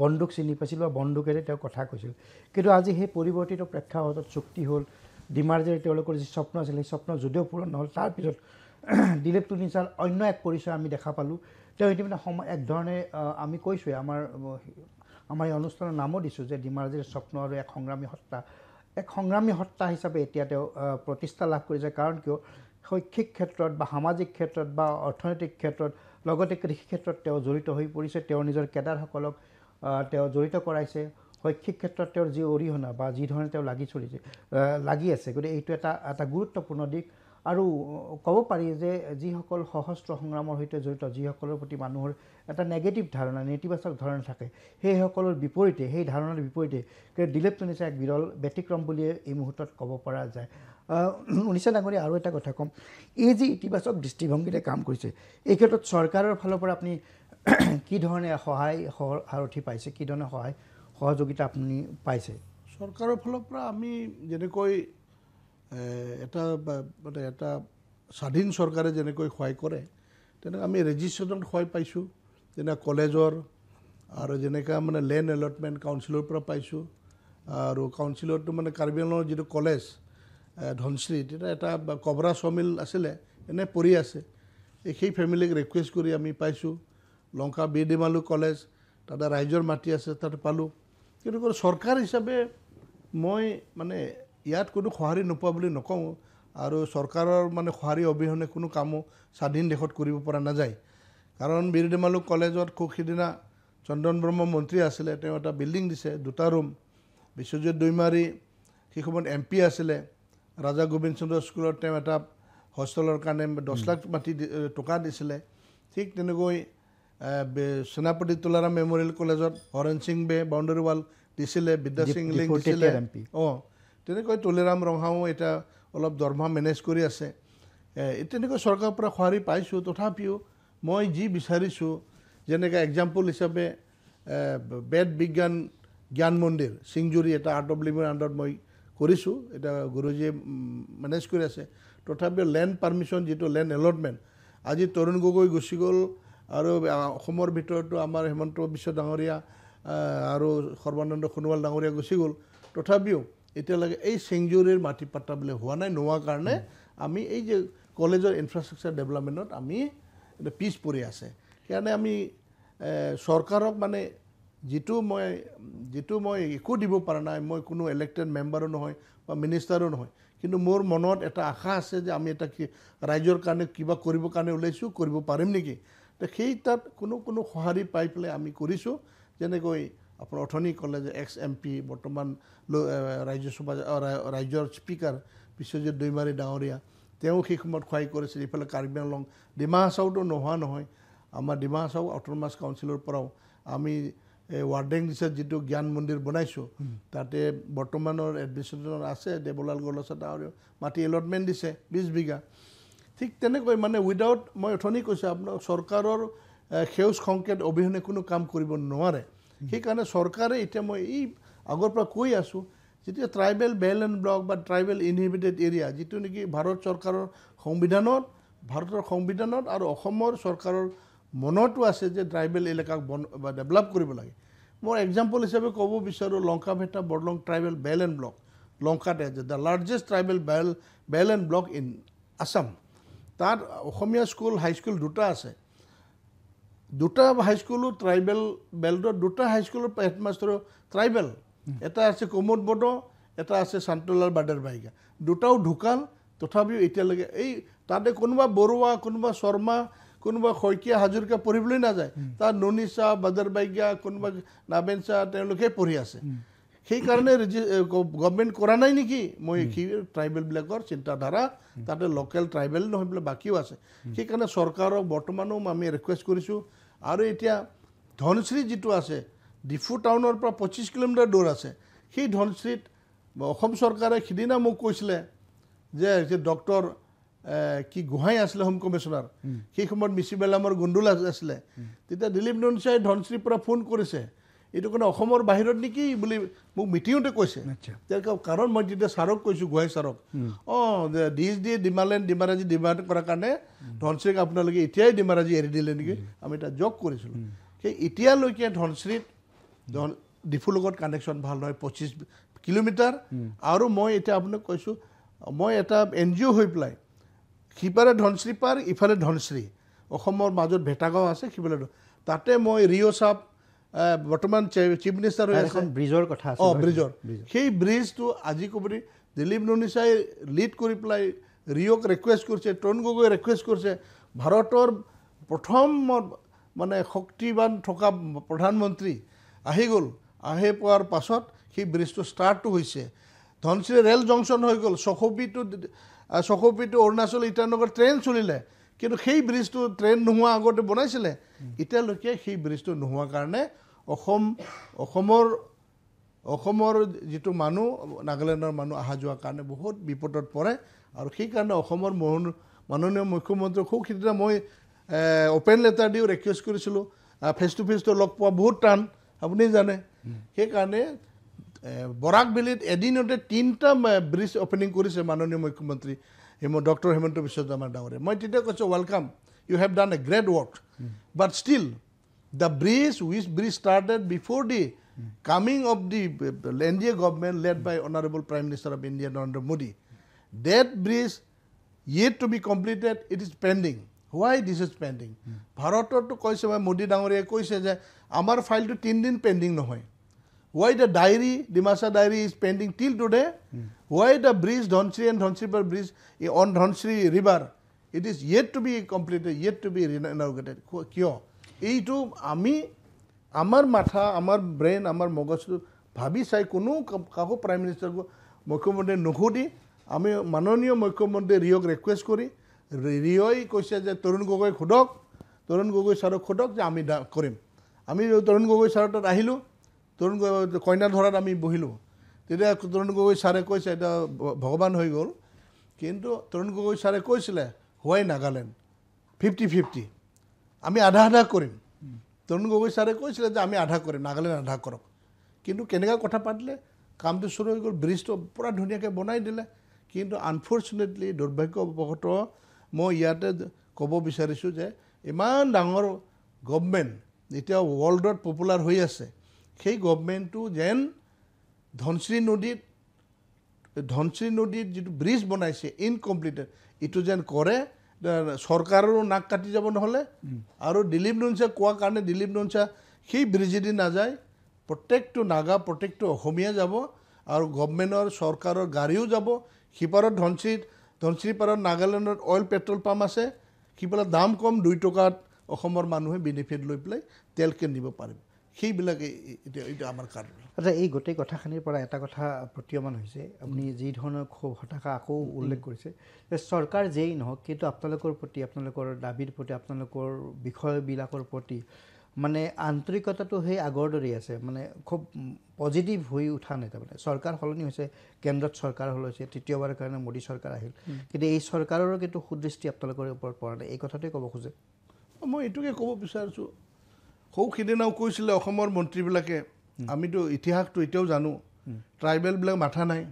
বন্দুক চিনি পাইছিল বা বন্দুকেৰে তেওঁ কথা কৈছিল কিন্তু আজি সেই পৰিৱৰ্তিত প্ৰেক্ষাপটত চুক্তি হ'ল ডিমাৰ্জেৰে তেওঁলোকৰ যি স্বপ্ন আছিল সেই স্বপ্ন যদিও পূৰণ নহ'ল তাৰপিছত দিলীপ তুনিচাৰ অন্য এক পৰিচয় আমি দেখা পালোঁ তেওঁ ইতিমধ্যে এক ধৰণে আমি কৈছোঁৱে আমাৰ এই অনুষ্ঠানৰ নামো দিছোঁ যে ডিমাৰ্জেৰ স্বপ্ন আৰু এক সংগ্ৰামী সত্তা হিচাপে এতিয়া তেওঁ প্ৰতিষ্ঠা লাভ কৰিছে কাৰণ কিয় শৈক্ষিক ক্ষেত্ৰত বা সামাজিক ক্ষেত্ৰত বা অৰ্থনৈতিক ক্ষেত্ৰত লগতে কৃষি ক্ষেত্ৰত তেওঁ জড়িত হৈ পৰিছে তেওঁ নিজৰ কেডাৰসকলক তেওঁ জড়িত কৰাইছে শৈক্ষিক ক্ষেত্ৰত তেওঁৰ যি অৰিহণা বা যি ধৰণে তেওঁ লাগি আছে গতিকে এইটো এটা গুৰুত্বপূৰ্ণ দিশ আৰু ক'ব পাৰি যে যিসকল সশস্ত্ৰ সংগ্ৰামৰ সৈতে জড়িত যিসকলৰ প্ৰতি মানুহৰ এটা নেগেটিভ ধাৰণা নেতিবাচক ধাৰণা থাকে সেইসকলৰ বিপৰীতে সেই ধাৰণাৰ বিপৰীতে দিলীপ তুনিচা এক বিৰল ব্যতিক্ৰম বুলিয়ে এই মুহূৰ্তত ক'ব পৰা যায় উনিশা ডাঙৰীয়া আৰু এটা কথা ক'ম এই যি ইতিবাচক দৃষ্টিভংগীৰে কাম কৰিছে এই ক্ষেত্ৰত চৰকাৰৰ ফালৰ পৰা আপুনি কি ধৰণে সহায় সাৰথি পাইছে কি ধৰণে সহযোগিতা আপুনি পাইছে চৰকাৰৰ ফালৰ পৰা আমি যেনেকৈ এটা স্বাধীন চৰকাৰে যেনেকৈ সহায় কৰে তেনেকৈ আমি ৰেজিষ্ট্ৰেশ্যনত সহায় পাইছোঁ যেনে কলেজৰ আৰু যেনেকৈ মানে লেণ্ড এলটমেণ্ট কাউন্সিলৰ পৰা পাইছোঁ আৰু কাউন্সিলৰটো মানে কাৰ্বি আংলঙৰ যিটো কলেজ ধনশ্ৰী তেতিয়া এটা কবৰা চমিল আছিলে এনে পৰি আছে সেই ফেমিলিক ৰিকুৱেষ্ট কৰি আমি পাইছোঁ লংকা বীৰ দেমালু কলেজ তাতে ৰাইজৰ মাটি আছে তাতে পালোঁ কিন্তু চৰকাৰ হিচাপে মই মানে ইয়াত কোনো সঁহাৰি নোপোৱা বুলি নকওঁ আৰু চৰকাৰৰ মানে সঁহাৰি অবিহনে কোনো কামো স্বাধীন দেশত কৰিব পৰা নাযায় কাৰণ বীৰ দেমালু কলেজত খুব সিদিনা চন্দন ব্ৰহ্ম মন্ত্ৰী আছিলে তেওঁ এটা বিল্ডিং দিছে 2টা ৰুম বিশ্বজিৎ দৈমাৰী সেই সময়ত MP আছিলে ৰাজা গোবিন্দ চন্দ্ৰ স্কুলত তেওঁ এটা হোষ্টেলৰ কাৰণে 10 লাখ টকা দিছিলে ঠিক তেনেকৈ সেনাপতি তুলাৰাম মেমৰিয়েল কলেজত হৰণ সিং বে বাউণ্ডাৰী ৱাল দিছিলে বিদ্যা সিং লিং দিছিলে তেনেকৈ তুলিৰাম ৰংহাও এটা অলপ দৰমহা মেনেজ কৰি আছে তেনেকৈ চৰকাৰৰ পৰা সঁহাৰি পাইছোঁ তথাপিও মই যি বিচাৰিছোঁ যেনেকৈ এক্সাম্পল হিচাপে বেদ বিজ্ঞান জ্ঞান মন্দিৰ সিংজুৰি এটা আৰ্ট অফ লিভিঙৰ আণ্ডাৰত মই কৰিছোঁ এটা গুৰুজীয়ে মেনেজ কৰি আছে তথাপিও লেণ্ড পাৰ্মিশ্যন যিটো লেণ্ড এলটমেণ্ট আজি তৰুণ গগৈ গুচি গ'ল আৰু অসমৰ ভিতৰতো আমাৰ হেমন্ত বিশ্ব ডাঙৰীয়া আৰু সৰ্বানন্দ সোণোৱাল ডাঙৰীয়া গুচি গ'ল তথাপিও এতিয়ালৈকে এই সিংজুৰিৰ মাটি পাত্তাবলৈ হোৱা নাই নোহোৱাৰ কাৰণে আমি এই যে কলেজৰ ইনফ্ৰাষ্ট্ৰাকচাৰ ডেভেলপমেণ্টত আমি পিছ পৰি আছে সেইকাৰণে আমি চৰকাৰক মানে যিটো মই একো দিব পৰা নাই মই কোনো ইলেক্টেড মেম্বাৰো নহয় বা মিনিষ্টাৰো নহয় কিন্তু মোৰ মনত এটা আশা আছে যে আমি এটা ৰাইজৰ কাৰণে কিবা কৰিবৰ কাৰণে ওলাইছোঁ কৰিব পাৰিম নেকি সেই তাত কোনো সঁহাৰি পাই পেলাই আমি কৰিছোঁ যেনেকৈ আপোনাৰ অথনি ক'লে যে MP বৰ্তমান ৰাজ্যসভা ৰাজ্যৰ স্পিকাৰ বিশ্বজিৎ দৈমাৰী ডাঙৰীয়া তেওঁ সেই সময়ত সহায় কৰিছিল ইফালে কাৰ্বি আংলং ডিমা হাছাওতো নোহোৱা নহয় আমাৰ ডিমা হাছাও অট'নমাছ কাউন্সিলৰ পৰাও আমি ৱাৰ্ডেং দিছে যিটো জ্ঞান মন্দিৰ বনাইছোঁ তাতে বৰ্তমানৰ এডমিনিষ্ট্ৰেশ্যন আছে দেৱলাল গলচাত আৰু মাটি এলটমেণ্ট দিছে 20 বিঘা ঠিক তেনেকৈ মানে উইদাউট মই অথনি কৈছোঁ আপোনাক চৰকাৰৰ সেউজ সংকেত অবিহনে কোনো কাম কৰিব নোৱাৰে সেইকাৰণে চৰকাৰে এতিয়া মই এই আগৰ পৰা কৈ আছোঁ যেতিয়া ট্ৰাইবেল বেল এণ্ড ব্লক বা ট্ৰাইবেল ইনহিবিটেড এৰিয়া যিটো নেকি ভাৰত চৰকাৰৰ সংবিধানত ভাৰতৰ সংবিধানত আৰু অসমৰ চৰকাৰৰ মনতো আছে যে ট্ৰাইবেল এলেকাক ডেভেলপ কৰিব লাগে মই এক্সাম্পল হিচাপে ক'ব বিচাৰোঁ লংকাভেটা বৰলং ট্ৰাইবেল বেল এণ্ড ব্লক লংকাতে আছে the largest tribal belt and block in Assam তাত অসমীয়া স্কুল হাইস্কুল দুটা আছে দুটা হাইস্কুলো ট্ৰাইবেল বেল্টৰ দুটা হাইস্কুলৰ হেডমাষ্টাৰো ট্ৰাইবেল এটা আছে কুমুদ বড়ো এটা আছে শান্তলাল বাডেৰ বাইগা দুটাও ঢুকাল তথাপিও এতিয়ালৈকে এই তাতে কোনোবা বৰুৱা কোনোবা শৰ্মা কোনোবা শইকীয়া হাজৰিকা পঢ়িবলৈ নাযায় তাৰ ননিচা বাডেৰ বাইগা কোনোবা নাবেন চাহ তেওঁলোকে পঢ়ি আছে সেইকাৰণে গভৰ্ণমেণ্ট কৰা নাই নেকি মই ট্ৰাইবেলবিলাকৰ চিন্তাধাৰা তাতে লোকেল ট্ৰাইবেল নহয় বোলে বাকীও আছে সেইকাৰণে চৰকাৰক বৰ্তমানো আমি ৰিকুৱেষ্ট কৰিছোঁ আৰু এতিয়া ধনশ্ৰী যিটো আছে ডিফু টাউনৰ পৰা 25 কিলোমিটাৰ দূৰ আছে সেই ধনশ্ৰীত অসম চৰকাৰে সিদিনা মোক কৈছিলে যে ডক্টৰ কি গোহাঁই আছিলে হোম কমিশ্যনাৰ সেই সময়ত মিচিবেলামৰ গুণ্ডুল আছিলে তেতিয়া দিলীপ নন্দিচাই ধনশ্ৰীৰ পৰা ফোন কৰিছে এইটো কাৰণে অসমৰ বাহিৰত নেকি বুলি মোক মিটিঙতে কৈছে কাৰণ মই তেতিয়া ছাৰক কৈছোঁ গোহাঁই ছাৰক ডিমাৰাজী ডিমাণ্ড কৰাৰ কাৰণে ধনশ্ৰীক আপোনালোকে এতিয়াই ডিমাৰাজী এৰি দিলে নেকি আমি এটা জক কৰিছিলোঁ সেই এতিয়ালৈকে ধনশ্ৰীত ডিফুৰ লগত কানেকশ্যন ভাল নহয় 25 কিলোমিটাৰ আৰু মই এতিয়া আপোনাক কৈছোঁ মই এটা NGO হৈ পেলাই সিপাৰে ধনশ্ৰী পাৰ ইফালে ধনশ্ৰী অসমৰ মাজত ভেটাগাঁও আছে সিফালে তাতে মই ৰিঅ' চাপ বৰ্তমান চিফ মিনিষ্টাৰ হৈ আছে ব্ৰিজৰ কথা আছে ব্ৰিজৰ সেই ব্ৰিজটো আজি ক'বলৈ দিলীপ নন্দিচাই লিড কৰি পেলাই ৰিঅ'ক ৰিকুৱেষ্ট কৰিছে তৰুণ গগৈ ৰিকুৱেষ্ট কৰিছে ভাৰতৰ প্ৰথম মানে শক্তিবান থকা প্ৰধানমন্ত্ৰী আহি গ'ল আহি পোৱাৰ পাছত সেই ব্ৰিজটো ষ্টাৰ্টটো হৈছে ধনশ্ৰী ৰেল জংচন হৈ গ'ল চকপি টু অৰুণাচল ইটানগৰ ট্ৰেইন চলিলে কিন্তু সেই ব্ৰিজটো ট্ৰেইন নোহোৱা আগতে বনাইছিলে এতিয়ালৈকে সেই ব্ৰিজটো নোহোৱাৰ কাৰণে অসমৰ যিটো মানুহ নাগালেণ্ডৰ মানুহ অহা যোৱাৰ কাৰণে বহুত বিপদত পৰে আৰু সেইকাৰণে অসমৰ মাননীয় মুখ্যমন্ত্ৰী খুব সিদিনা মই অপেন লেটাৰ দিও ৰিকুৱেষ্ট কৰিছিলোঁ ফেচ টু ফেচটো লগ পোৱা বহুত টান আপুনি জানে সেইকাৰণে বৰাকবেলিত এদিনতে 3টা ব্ৰিজ অপেনিং কৰিছে মাননীয় মুখ্যমন্ত্ৰী ডক্টৰ হিমন্ত বিশ্ব শৰ্মা ডাঙৰীয়াই মই তেতিয়া কৈছোঁ welcome you have done a great work but still the bridge started before the coming of the NDA government led by Honorable Prime Minister of India Narendra Modi. That bridge yet to be completed, it is pending. Why this is pending? ভাৰততো কৈছে মোদী ডাঙৰীয়াই কৈছে যে আমাৰ ফাইলটো 3 দিন pending নহয় Why the Dimasa diary is pending till today? Why the bridge, Dhonsri and Dhonsribar bridge on Dhonsri river, it is yet to be completed, yet to be inaugurated. Kyo? এইটো আমি আমাৰ মাথা আমাৰ ব্ৰেইন আমাৰ মগজটো ভাবি চাই কোনো কাকো প্ৰাইম মিনিষ্টাৰক মুখ্যমন্ত্ৰী নুসুধি আমি মাননীয় মুখ্যমন্ত্ৰী ৰিঅ'ক ৰিকুৱেষ্ট কৰি ৰিঅ'ই কৈছে যে তৰুণ গগৈ সোধক তৰুণ গগৈ ছাৰক সোধক যে আমি কৰিম আমি তৰুণ গগৈ ছাৰৰ তাত আহিলোঁ তৰুণ গগৈ কইনা ধৰাত আমি বহিলোঁ তেতিয়া তৰুণ গগৈ ছাৰে কৈছে এটা ভগৱান হৈ গ'ল কিন্তু তৰুণ গগৈ ছাৰে কৈছিলে হোৱাই নাগালেণ্ড 50-50 আমি আধা কৰিম তৰুণ গগৈ ছাৰে কৈছিলে যে আমি আধা কৰিম নাগালেণ্ড আধা কৰক কিন্তু কেনেকুৱা কথা পাতিলে কামটো শুৰু হৈ গ'ল ব্ৰিজটো পূৰা ধুনীয়াকৈ বনাই দিলে কিন্তু আনফৰ্চুনেটলি দুৰ্ভাগ্যবশতঃ মই ইয়াতে ক'ব বিচাৰিছোঁ যে ইমান ডাঙৰ গভৰ্ণমেণ্ট এতিয়া ৱৰ্ল্ডত পপুলাৰ হৈ আছে সেই গভৰ্ণমেণ্টটো যেন ধনশ্ৰী নদীত যিটো ব্ৰিজ বনাইছে ইনকমপ্লিটেড এইটো যেন কৰে চৰকাৰৰো নাক কাটি যাব নহ'লে আৰু দিলীপ নন্দিচাই কোৱাৰ কাৰণে দিলীপ নন্দিচা সেই ব্ৰিজেদি নাযায় প্ৰত্যেকটো নাগা প্ৰত্যেকটো অসমীয়া যাব আৰু গভৰ্ণমেণ্টৰ চৰকাৰৰ গাড়ীও যাব সিপাৰত ধনশ্ৰী পাৰত নাগালেণ্ডত অইল পেট্ৰল পাম্প আছে সিফালে দাম কম 2 টকাত অসমৰ মানুহে বেনিফিট লৈ পেলাই তেল কিনিব পাৰিব সেইবিলাক এইটো আমাৰ কাৰণ আচ্ছা এই গোটেই কথাখিনিৰ পৰা এটা কথা প্ৰতীয়মান হৈছে আপুনি যি ধৰণৰ ক্ষোভ হতাশা আকৌ উল্লেখ কৰিছে যে চৰকাৰ যেই নহওক কিন্তু আপোনালোকৰ প্ৰতি আপোনালোকৰ দাবীৰ প্ৰতি আপোনালোকৰ বিষয়বিলাকৰ প্ৰতি মানে আন্তৰিকতাটো সেই আগৰ দৰেই আছে মানে খুব পজিটিভ হৈ উঠা নাই তাৰমানে চৰকাৰ সলনি হৈছে কেন্দ্ৰত চৰকাৰ হৈছে তৃতীয়বাৰৰ কাৰণে মোদী চৰকাৰ আহিল কিন্তু এই চৰকাৰৰো কিন্তু সুদৃষ্টি আপোনালোকৰ ওপৰত পৰা নাই এই কথাটোৱে ক'ব খোজে মই এইটোকে ক'ব বিচাৰিছোঁ সিদিনাও কৈছিলে অসমৰ মন্ত্ৰীবিলাকে আমিতো ইতিহাসটো এতিয়াও জানো ট্ৰাইবেলবিলাক মাথা নাই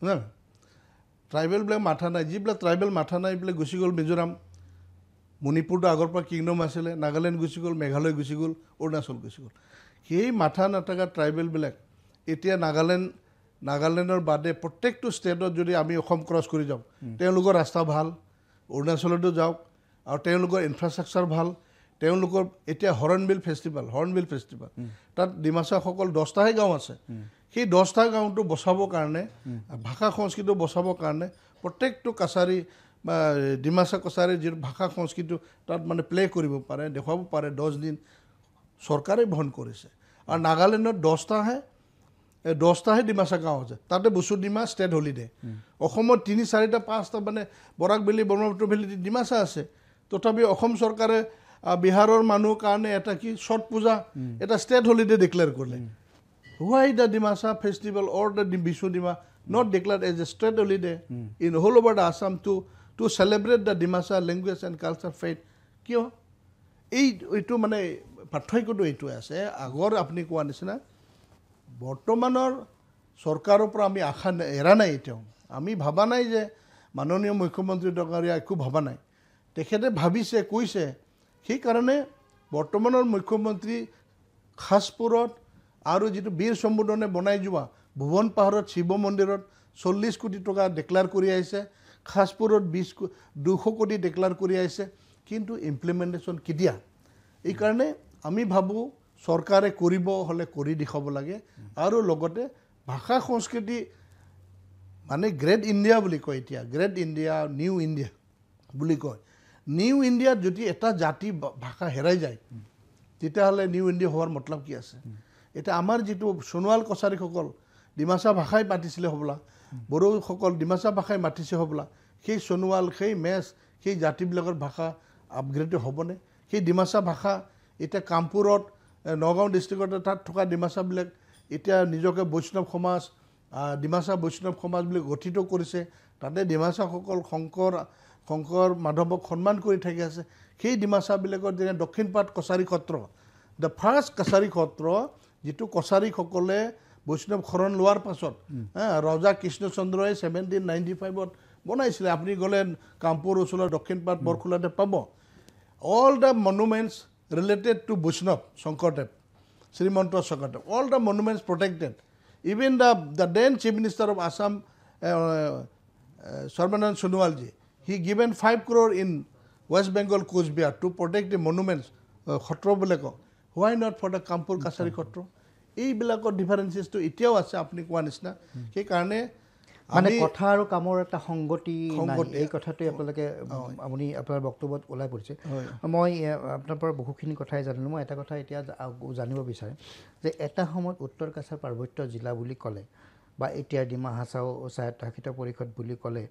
না ট্ৰাইবেলবিলাক মাথা নাই যিবিলাক ট্ৰাইবেল মাথা নাই এইবিলাক গুচি গ'ল মিজোৰাম মণিপুৰটো আগৰ পৰা কিংডম আছিলে নাগালেণ্ড গুচি গ'ল মেঘালয় গুচি গ'ল অৰুণাচল গুচি গ'ল সেই মাথা নাথাকা ট্ৰাইবেলবিলাক এতিয়া নাগালেণ্ডৰ বাদে প্ৰত্যেকটো ষ্টেটত যদি আমি অসম ক্ৰছ কৰি যাওঁ তেওঁলোকৰ ৰাস্তা ভাল অৰুণাচলতো যাওক আৰু তেওঁলোকৰ ইনফ্ৰাষ্ট্ৰাকচাৰ ভাল তেওঁলোকৰ এতিয়া হৰ্ণবিল ফেষ্টিভেল তাত ডিমাচাসকল 10টাহে গাঁও আছে সেই 10টা গাঁওটো বচাবৰ কাৰণে ভাষা সংস্কৃতি বচাবৰ কাৰণে প্ৰত্যেকটো কাছাৰী বা ডিমাচা কছাৰীৰ যিটো ভাষা সংস্কৃতি তাত মানে প্লে কৰিব পাৰে দেখুৱাব পাৰে 10 দিন চৰকাৰে বহন কৰিছে আৰু নাগালেণ্ডত 10টাহে ডিমাচা গাঁও আছে তাতে বসুডিমা ষ্টেট হলিডে অসমত 3, 4টা 5টা মানে বৰাক ভেলী ব্ৰহ্মপুত্ৰ ভেলীত ডিমাচা আছে তথাপি অসম চৰকাৰে বিহাৰৰ মানুহৰ কাৰণে এটা কি ছট পূজা এটা ষ্টেট হলিডে ডিক্লেয়াৰ কৰিলে why the Dimasa festival or the Bushu Dima not declared as a state holiday in whole over the Assam to celebrate the Dimasa language and culture faith কিয় এইটো মানে পাৰ্থক্যটো এইটোৱে আছে আগৰ আপুনি কোৱা নিচিনা বৰ্তমানৰ চৰকাৰৰ পৰা আমি আশা এৰা নাই এতিয়াও আমি ভাবা নাই যে মাননীয় মুখ্যমন্ত্ৰী ডাঙৰীয়া একো ভবা নাই তেখেতে ভাবিছে কৈছে সেইকাৰণে বৰ্তমানৰ মুখ্যমন্ত্ৰী খাছপুৰত আৰু যিটো বীৰ সম্বোধনে বনাই যোৱা ভুৱন পাহাৰত শিৱ মন্দিৰত 40 কোটি টকা ডিক্লেয়াৰ কৰি আহিছে খাছপুৰত 200 কোটি ডিক্লেয়াৰ কৰি আহিছে কিন্তু ইমপ্লিমেণ্টেশ্যন কেতিয়া এইকাৰণে আমি ভাবোঁ চৰকাৰে কৰিব হ'লে কৰি দেখাব লাগে আৰু লগতে ভাষা সংস্কৃতি মানে গ্ৰেট ইণ্ডিয়া বুলি কয় এতিয়া গ্ৰেট ইণ্ডিয়া নিউ ইণ্ডিয়া বুলি কয় নিউ ইণ্ডিয়াত যদি এটা জাতি ভাষা হেৰাই যায় তেতিয়াহ'লে নিউ ইণ্ডিয়া হোৱাৰ মতলব কি আছে এটা আমাৰ যিটো সোণোৱাল কছাৰীসকল ডিমাচা ভাষাই মাতিছিলে হ'বলা বড়োসকল ডিমাচা ভাষাই মাতিছে হ'বলা সেই সোণোৱাল সেই মেচ সেই জাতিবিলাকৰ ভাষা আপগ্ৰেড হ'বনে সেই ডিমাচা ভাষা এতিয়া কামপুৰত নগাঁও ডিষ্ট্ৰিক্টত তাত থকা ডিমাচাবিলাক এতিয়া নিজকে বৈষ্ণৱ সমাজ ডিমাচা বৈষ্ণৱ সমাজ বুলি গঠিত কৰিছে তাতে ডিমাচাসকল শংকৰ মাধৱক সন্মান কৰি থাকি আছে সেই ডিমাচাবিলাকৰ যেনে দক্ষিণ পাট কছাৰী সত্ৰ দ্য ফাৰ্ষ্ট কছাৰী সত্ৰ যিটো কছাৰীসকলে বৈষ্ণৱ শৰণ লোৱাৰ পাছত ৰজা কৃষ্ণচন্দ্ৰই 1795ত বনাইছিলে আপুনি গ'লে কামপুৰ ওচৰৰ দক্ষিণ পাট বৰখোলাতে পাব all the monuments related to Vaishnav, Shankardev, Srimanta Shankardev, all the monuments protected. Even the then Chief Minister of Assam, Sarbanand Sonowalji, he given 5 crore in West Bengal Coast Bihar to protect the monuments, Khotro Bilako. Why not for the Kampur Kasari Khotro? এই বিলাকৰ ডিফাৰেন্সেছটো এতিয়াও আছে আপুনি কোৱা নিচিনা সেইকাৰণে মানে কথা আৰু কামৰ এটা সংগতি এই কথাটোৱে আপোনালোকে আপুনি আপোনাৰ বক্তব্যত ওলাই পৰিছে মই আপোনাৰ পৰা বহুখিনি কথাই জানিলোঁ মই এটা কথা এতিয়া জানিব বিচাৰিম যে এটা সময়ত উত্তৰ কাছাৰ পাৰ্বত্য জিলা বুলি ক'লে বা এতিয়া ডিমা হাছাও স্বায়ত্তশাসিত পৰিষদ বুলি ক'লে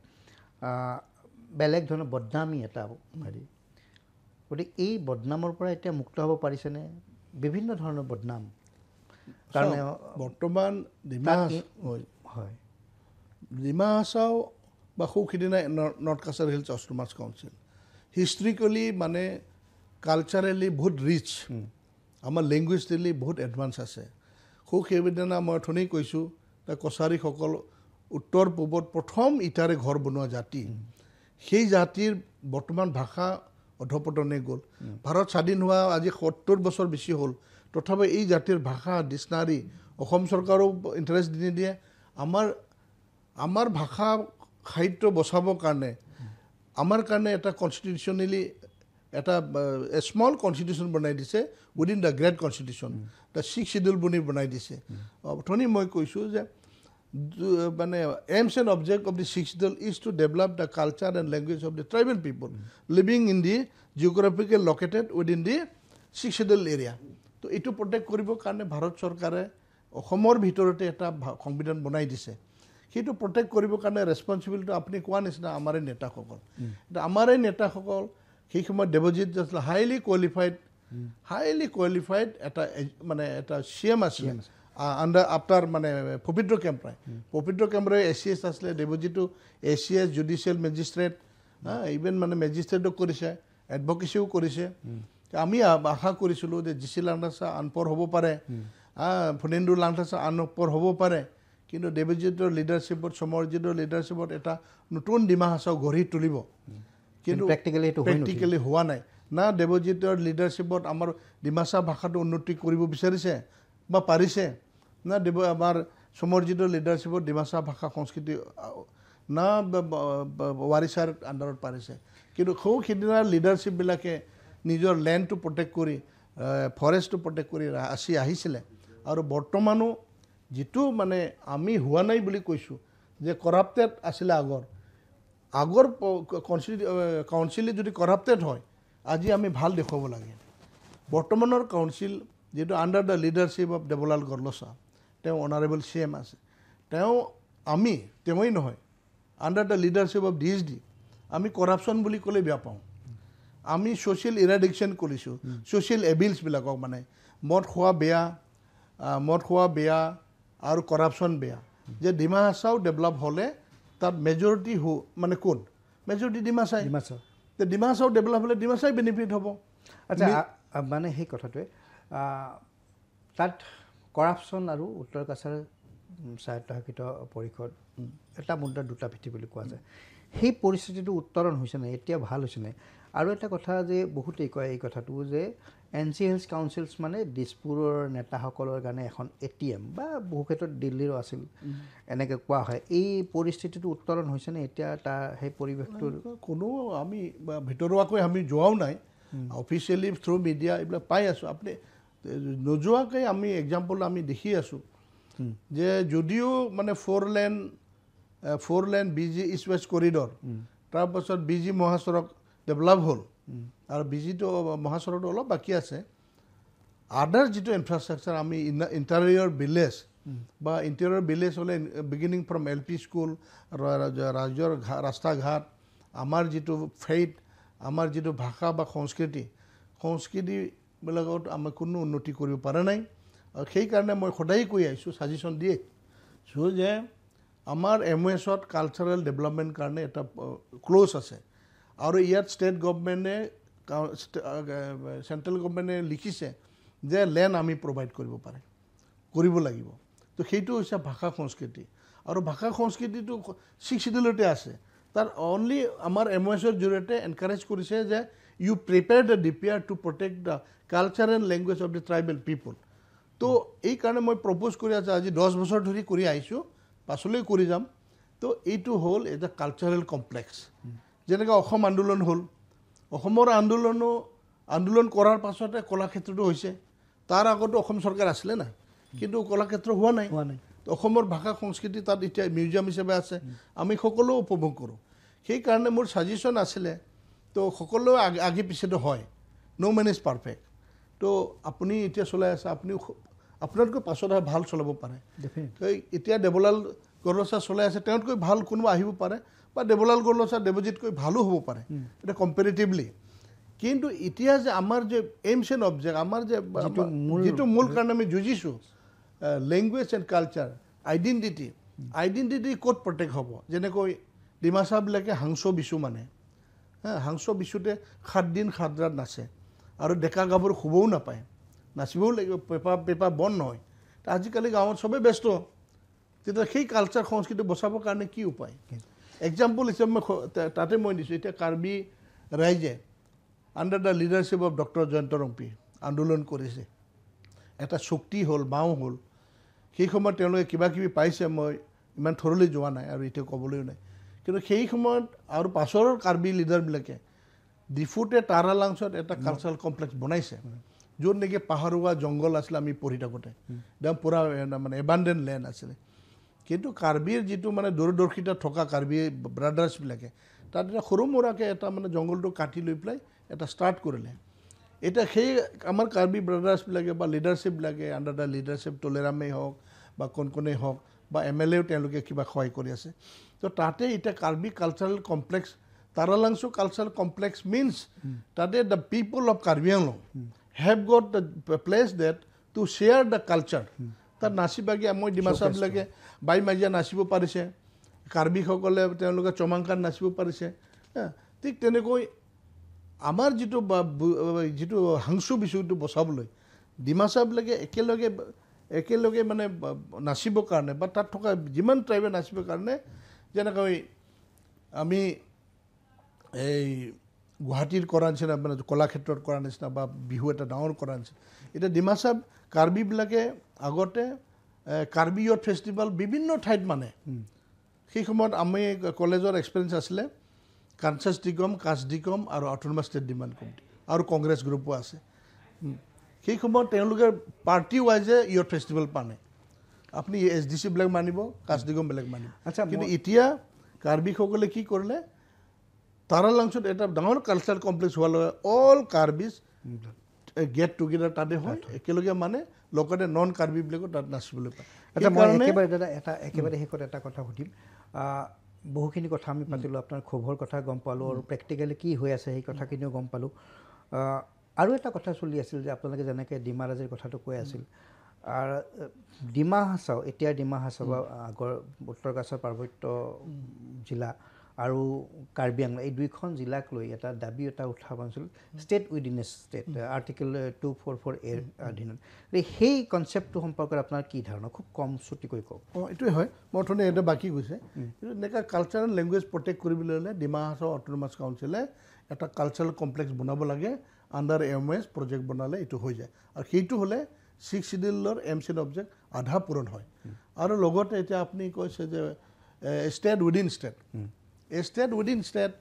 বেলেগ ধৰণৰ বদনামী এটা হেৰি গতিকে এই বদনামৰ পৰা এতিয়া মুক্ত হ'ব পাৰিছেনে বিভিন্ন ধৰণৰ বদনাম কাৰণে বৰ্তমান ডিমা হাছাও বা সিদিনা নৰ্থ কাছাৰ হিলছ অষ্ট'মাছ কাউন্সিল হিষ্ট্ৰিকেলি মানে কালচাৰেলি বহুত ৰিচ আমাৰ লেংগুৱেজলি বহুত এডভান্স আছে সেইদিনা মই অথনি কৈছোঁ কছাৰীসকল উত্তৰ পূবত প্ৰথম ইটাৰে ঘৰ বনোৱা জাতি সেই জাতিৰ বৰ্তমান ভাষা অধপতনে গ'ল ভাৰত স্বাধীন হোৱা আজি 70 বছৰ বেছি হ'ল তথাপি এই জাতিৰ ভাষা ডিক্সনাৰী অসম চৰকাৰেও ইণ্টাৰেষ্ট নিদিয়ে আমাৰ ভাষা সাহিত্য বচাবৰ কাৰণে আমাৰ কাৰণে এটা কনষ্টিটিউশ্যনেলি এটা স্মল কনষ্টিটিউশ্যন বনাই দিছে within the great constitution the 6th schedule বুলি বনাই দিছে অথনি মই কৈছোঁ যে মানে aims and object of the 6th schedule is to develop the culture and language of the tribal people living in the geographical located within the 6th schedule area. তো তো এইটো প্ৰটেক্ট কৰিবৰ কাৰণে ভাৰত চৰকাৰে অসমৰ ভিতৰতে এটা সংবিধান বনাই দিছে সেইটো প্ৰটেক্ট কৰিবৰ কাৰণে ৰেছপন্সিবিলিটি আপুনি কোৱা নিচিনা আমাৰে নেতাসকল এটা আমাৰে নেতাসকল সেই সময়ত দেৱজিৎ আছিল হাইলি কোৱালিফাইড এটা মানে এটা CM আছিলে আফটাৰ মানে পবিত্ৰ কেম্পৰাই ACS আছিলে দেৱজিতো ACS জুডিচিয়েল মেজিষ্ট্ৰেট ইভেন মানে মেজিষ্ট্ৰেটো কৰিছে এডভকেচিও কৰিছে আমি আশা কৰিছিলোঁ যে GC লাংথাচা আনপৰ হ'ব পাৰে ফণীন্দ্ৰ লাংথাচা আনপৰ হ'ব পাৰে কিন্তু দেৱজিতৰ লিডাৰশ্বিপত সমৰজিতৰ লিডাৰশ্বিপত এটা নতুন ডিমা হাছাও গঢ়ি তুলিব কিন্তু প্ৰেক্টিকেলি হোৱা নাই না দেৱজিতৰ লিডাৰশ্বিপত আমাৰ ডিমাচা ভাষাটো উন্নতি কৰিব বিচাৰিছে বা পাৰিছে না আমাৰ সমৰজিতৰ লিডাৰশ্বিপত ডিমাচা ভাষা সংস্কৃতি না ৱাৰিছাৰ আণ্ডাৰত পাৰিছে কিন্তু সিদিনাৰ লিডাৰশ্বিপবিলাকে নিজৰ লেণ্ডটো প্ৰটেক্ট কৰি ফৰেষ্টটো প্ৰটেক্ট কৰি আহিছিলে আৰু বৰ্তমানো যিটো মানে আমি হোৱা নাই বুলি কৈছোঁ যে কৰাপ্টেড আছিলে আগৰ কাউন্সিলে যদি কৰাপ্টেড হয় আজি আমি ভাল দেখুৱাব লাগে বৰ্তমানৰ কাউন্সিল যেটো under the leadership of Debolal Gorlosa তেওঁ অনাৰেবল CM আছে তেওঁই নহয় under the leadership of DSD আমি কৰাপশ্যন বুলি ক'লে বেয়া পাওঁ আমি সোশ্যাল ইৰাডিকশ্যন কৰিছোঁ সোশ্যাল এবিলছবিলাকক মানে মদ খোৱা বেয়া আৰু কৰাপশ্যন বেয়া যে ডিমা হাছাও ডেভেলপ হ'লে তাত মেজৰিটি মানে কোন মেজৰিটি ডিমাচাই ডিমা হাছাও ডেভেলপ হ'লে ডিমাচাই বেনিফিট হ'ব আচ্ছা মানে সেই কথাটোৱে তাত কৰাপশ্যন আৰু উত্তৰ কাছাৰ স্বায়ত্তশাসিত পৰিষদ এটা মুদ্ৰাৰ দুটা ভিত্তি বুলি কোৱা যায় সেই পৰিস্থিতিটো উত্তৰণ হৈছে নাই এতিয়া ভাল হৈছে নাই আৰু এটা কথা যে বহুতেই কয় এই কথাটো যে NCLs কাউন্সিলছ মানে দিছপুৰৰ নেতাসকলৰ কাৰণে এখন ATM বা বহু ক্ষেত্ৰত দিল্লীৰো আছিল এনেকৈ কোৱা হয় এই পৰিস্থিতিটো উত্তৰণ হৈছে নে এতিয়া তাৰ সেই পৰিৱেশটোৰ কোনো আমি ভিতৰুৱাকৈ আমি যোৱাও নাই অফিচিয়েলি থ্ৰু মিডিয়া এইবিলাক পাই আছোঁ আপুনি নোযোৱাকৈ আমি এক্সাম্পল আমি দেখি আছোঁ যে যদিও মানে ফ'ৰ লেন BG ইষ্ট ৱেষ্ট কৰিডৰ তাৰপাছত BG মহাসড়ক ডেভেলপ হ'ল আৰু BGটো মহাসড়কটো অলপ বাকী আছে আদাৰ যিটো ইনফ্ৰাষ্ট্ৰাকচাৰ আমি ইণ্টাৰিয়ৰ ভিলেজ হ'লে বিগিনিং ফ্ৰম LP স্কুল ৰাজ্যৰ ৰাস্তা ঘাট আমাৰ যিটো ফেইথ আমাৰ যিটো ভাষা বা সংস্কৃতিবিলাকত আমি কোনো উন্নতি কৰিব পৰা নাই আৰু সেইকাৰণে মই সদায় কৈ আহিছোঁ ছাজেশ্যন দিয়ে যে আমাৰ MOSত কালচাৰেল ডেভেলপমেণ্ট কাৰণে এটা ক্ল'জ আছে আৰু ইয়াত ষ্টেট গভৰ্ণমেণ্টে চেণ্ট্ৰেল গভৰ্ণমেণ্টে লিখিছে যে লেণ্ড আমি প্ৰভাইড কৰিব লাগিব তো সেইটো হৈছে ভাষা সংস্কৃতি আৰু ভাষা সংস্কৃতিটো 6 শিডিউলতে আছে তাৰ অনলি আমাৰ MOSৰ জৰিয়তে এনকাৰেজ কৰিছে যে you prepare the DPR to protect the culture and language of the tribal people তো এই কাৰণে মই প্ৰপ'জ কৰি আছোঁ আজি 10 বছৰ ধৰি কৰি আহিছোঁ পাছলৈ কৰি যাম তো এইটো হ'ল এটা কালচাৰেল কমপ্লেক্স যেনেকৈ অসম আন্দোলন হ'ল অসমৰ আন্দোলন কৰাৰ পাছতে কলাক্ষেত্ৰটো হৈছে তাৰ আগতো অসম চৰকাৰ আছিলে নাই কিন্তু কলাক্ষেত্ৰ হোৱা নাই অসমৰ ভাষা সংস্কৃতি তাত এতিয়া মিউজিয়াম হিচাপে আছে আমি সকলো উপভোগ কৰোঁ সেইকাৰণে মোৰ ছাজেশ্যন আছিলে তো সকলো আগে পিছেতো হয় নো মেন ইজ পাৰফেক্ট তো আপুনি এতিয়া চলাই আছে আপুনি আপোনাতকৈ পাছত ভাল চলাব পাৰে এতিয়া দেৱলাল গৰলছা চলাই আছে তেওঁতকৈ ভাল কোনোবা আহিব পাৰে বা দেৱলাল গৰলছা দেৱজিৎকৈ ভালো হ'ব পাৰে এটা কম্পেৰিটিভলি কিন্তু এতিয়া যে আমাৰ যে এইমছ এণ্ড অবজেক্ট আমাৰ যে যিটো মূল কাৰণে আমি যুঁজিছোঁ লেংগুৱেজ এণ্ড কালচাৰ আইডেণ্টিটি ক'ত প্ৰটেক্ট হ'ব যেনেকৈ ডিমাচাবিলাকে হাংস বিচু মানে হাংস বিচুতে 7 দিন 7 ৰাত নাচে আৰু ডেকা গাভৰু শুবও নাপায় নাচিবও লাগিব পেপা বন্ধ নহয় আজিকালি গাঁৱত চবেই ব্যস্ত তেতিয়া সেই কালচাৰ সংস্কৃতি বচাবৰ কাৰণে কি উপায় এক্সাম্পল হিচাপে মই তাতে মই দিছোঁ এতিয়া কাৰ্বি ৰাইজে under the leadership of doctor Jayanta Rongpi আন্দোলন কৰিছে এটা শক্তি হ'ল বাওঁ হ'ল সেই সময়ত তেওঁলোকে কিবা কিবি পাইছে মই ইমান থৰলি যোৱা নাই আৰু এতিয়া ক'বলৈও নাই কিন্তু সেই সময়ত আৰু পাছৰ কাৰ্বি লিডাৰবিলাকে ডিফুতে তাৰা লাংছত এটা কালচাৰেল কমপ্লেক্স বনাইছে য'ত নেকি পাহাৰুৱা জংঘল আছিলে আমি পঢ়ি থাকোঁতে একদম পূৰা মানে এবাণ্ডেণ্ট লেণ্ড আছিলে কিন্তু কাৰ্বিৰ যিটো মানে দূৰদৰ্শিতা থকা কাৰ্বি ব্ৰাদাৰ্ছবিলাকে তাত এটা সৰু মৰাকৈ এটা মানে জংঘলটো কাটি লৈ পেলাই এটা ষ্টাৰ্ট কৰিলে এটা সেই আমাৰ কাৰ্বি ব্ৰাদাৰ্ছবিলাকে বা লিডাৰশ্বিপবিলাকে আণ্ডাৰ দ্য লিডাৰশ্বিপ টলেৰামেই হওক বা কোনেই হওক বা MLAও তেওঁলোকে কিবা সহায় কৰি আছে তো তাতে এতিয়া Karbi cultural complex Taralangsu Cultural Complex means that the people of Karbi Anglong have got the place that to share the culture. That Nasibagi Amoy Dimasa Blage, by Maja Nasibu Parise, Karbi Hokole, Teluga Chomankan Nasibu Parise. Tik Tenegoi Amar Jitu Jitu Hangsu Bisu to Bosablo. Dimasa Blage, Ekeloge Mane Nasibo Karne, but Tatoka Jiman tribe Nasibo Karne, Janakoi Ami. এই গুৱাহাটীৰ কৰা নিচিনা মানে কলাক্ষেত্ৰত কৰা নিচিনা বা বিহু এটা ডাঙৰ কৰা নিচিনা এতিয়া ডিমাচা কাৰ্বিবিলাকে আগতে কাৰ্বি ইয়থ ফেষ্টিভেল বিভিন্ন ঠাইত মানে সেই সময়ত আমি কলেজৰ এক্সপিৰিয়েঞ্চ আছিলে কানচাছ ডিগম কাছ ডিগম আৰু অট'নমাছ ষ্টেট ডিমাণ্ড কমিটি আৰু কংগ্ৰেছ গ্ৰুপো আছে সেই সময়ত তেওঁলোকে পাৰ্টি ৱাইজে ইয়থ ফেষ্টিভেল পানে আপুনি SDC বিলাক মানিব কাছ ডিগম বেলেগ মানিব আচ্ছা কিন্তু এতিয়া কাৰ্বিসকলে কি কৰিলে Taralamsut এটা ডাঙৰ কালচাৰ কমপ্লেক্স হোৱাৰ লগে অল কাৰ্বিজ গেট টুগেদাৰ তাতে হয় একেলগে মানে লগতে নন কাৰ্বিবিলাকো তাত নাচিবলৈ পায় এটা মই একেবাৰে দাদা একেবাৰে শেষত এটা কথা সুধিম বহুখিনি কথা আমি পাতিলোঁ আপোনাৰ ক্ষোভৰ কথা গম পালোঁ আৰু প্ৰেক্টিকেলি কি হৈ আছে সেই কথাখিনিও গম পালোঁ আৰু এটা কথা চলি আছিল যে আপোনালোকে যেনেকৈ ডিমা ৰাজীৰ কথাটো কৈ আছিল আৰু ডিমা হাছাও এতিয়া ডিমা হাছাও বা আগৰ উত্তৰ কাছাৰ পাৰ্বত্য জিলা আৰু কাৰ্বি আংলং এই দুইখন জিলাক লৈ এটা দাবী এটা উত্থাপন আছিল state within a state article 244 এৰ অধীনত সেই কনচেপ্টটো সম্পৰ্কত আপোনাৰ কি ধাৰণা খুব কম চুটিকৈ কওক এইটোৱে হয় মই অথনি এটা বাকী গৈছে এনেকুৱা কালচাৰেল লেংগুৱেজ প্ৰটেক্ট কৰিবলৈ হ'লে ডিমা হাছাও অট'নমাছ কাউন্সিলে এটা কালচাৰেল কমপ্লেক্স বনাব লাগে আণ্ডাৰ MOS প্ৰজেক্ট বনালে এইটো হৈ যায় আৰু সেইটো হ'লে 6 শিডিউলৰ MCN অবজেক্ট আধা পূৰণ হয় আৰু লগতে এতিয়া আপুনি কৈছে যে state within state state within state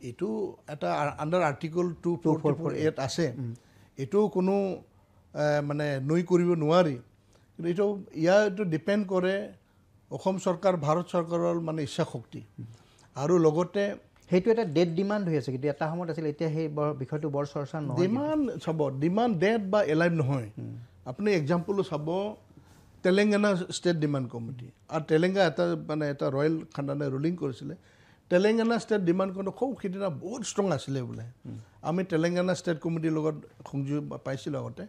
এইটো এটা আণ্ডাৰ আৰ্টিকল 244 আছে এইটো কোনো মানে নৈ কৰিব নোৱাৰি কিন্তু এইটো এইটো ডিপেণ্ড কৰে অসম চৰকাৰ ভাৰত চৰকাৰৰ মানে ইচ্ছা শক্তি আৰু লগতে সেইটো এটা ডেট ডিমাণ্ড হৈ আছে কিন্তু এটা সময়ত আছিল এতিয়া সেই বিষয়টো বৰ চৰ্চা নহয় ডিমাণ্ড চাব ডিমাণ্ড ডেট বা এলাইভ নহয় আপুনি এক্সাম্পলো চাব তেলেংগানা ষ্টেট ডিমাণ্ড কমিটি আৰু তেলেংগানা এটা মানে এটা ৰয়েল খান্দানে ৰুলিং কৰিছিলে তেলেংগানা ষ্টেট ডিমাণ্ড কমিটি খুব সিদিনা বহুত ষ্ট্ৰং আছিলে বোলে আমি তেলেংগানা ষ্টেট কমিটিৰ লগত সংযোগ পাইছিলোঁ আগতে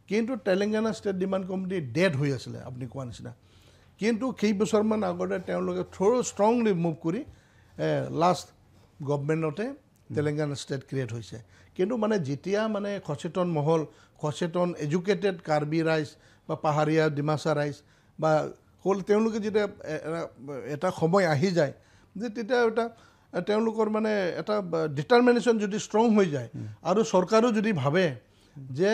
কিন্তু Telangana state demand committee dead হৈ আছিলে আপুনি কোৱা নিচিনা কিন্তু কেইবছৰমান আগতে তেওঁলোকে থ'ৰ ষ্ট্ৰংলি মুভ কৰি লাষ্ট গভৰ্ণমেণ্টতে তেলেংগানা ষ্টেট ক্ৰিয়েট হৈছে কিন্তু মানে যেতিয়া মানে সচেতন মহল সচেতন এডুকেটেড কাৰ্বি ৰাইজ বা পাহাৰীয়া ডিমাচা ৰাইজ বা হ'ল তেওঁলোকে যেতিয়া এটা সময় আহি যায় যে তেতিয়া এটা তেওঁলোকৰ মানে এটা ডিটাৰমিনেশ্যন যদি ষ্ট্ৰং হৈ যায় আৰু চৰকাৰো যদি ভাবে যে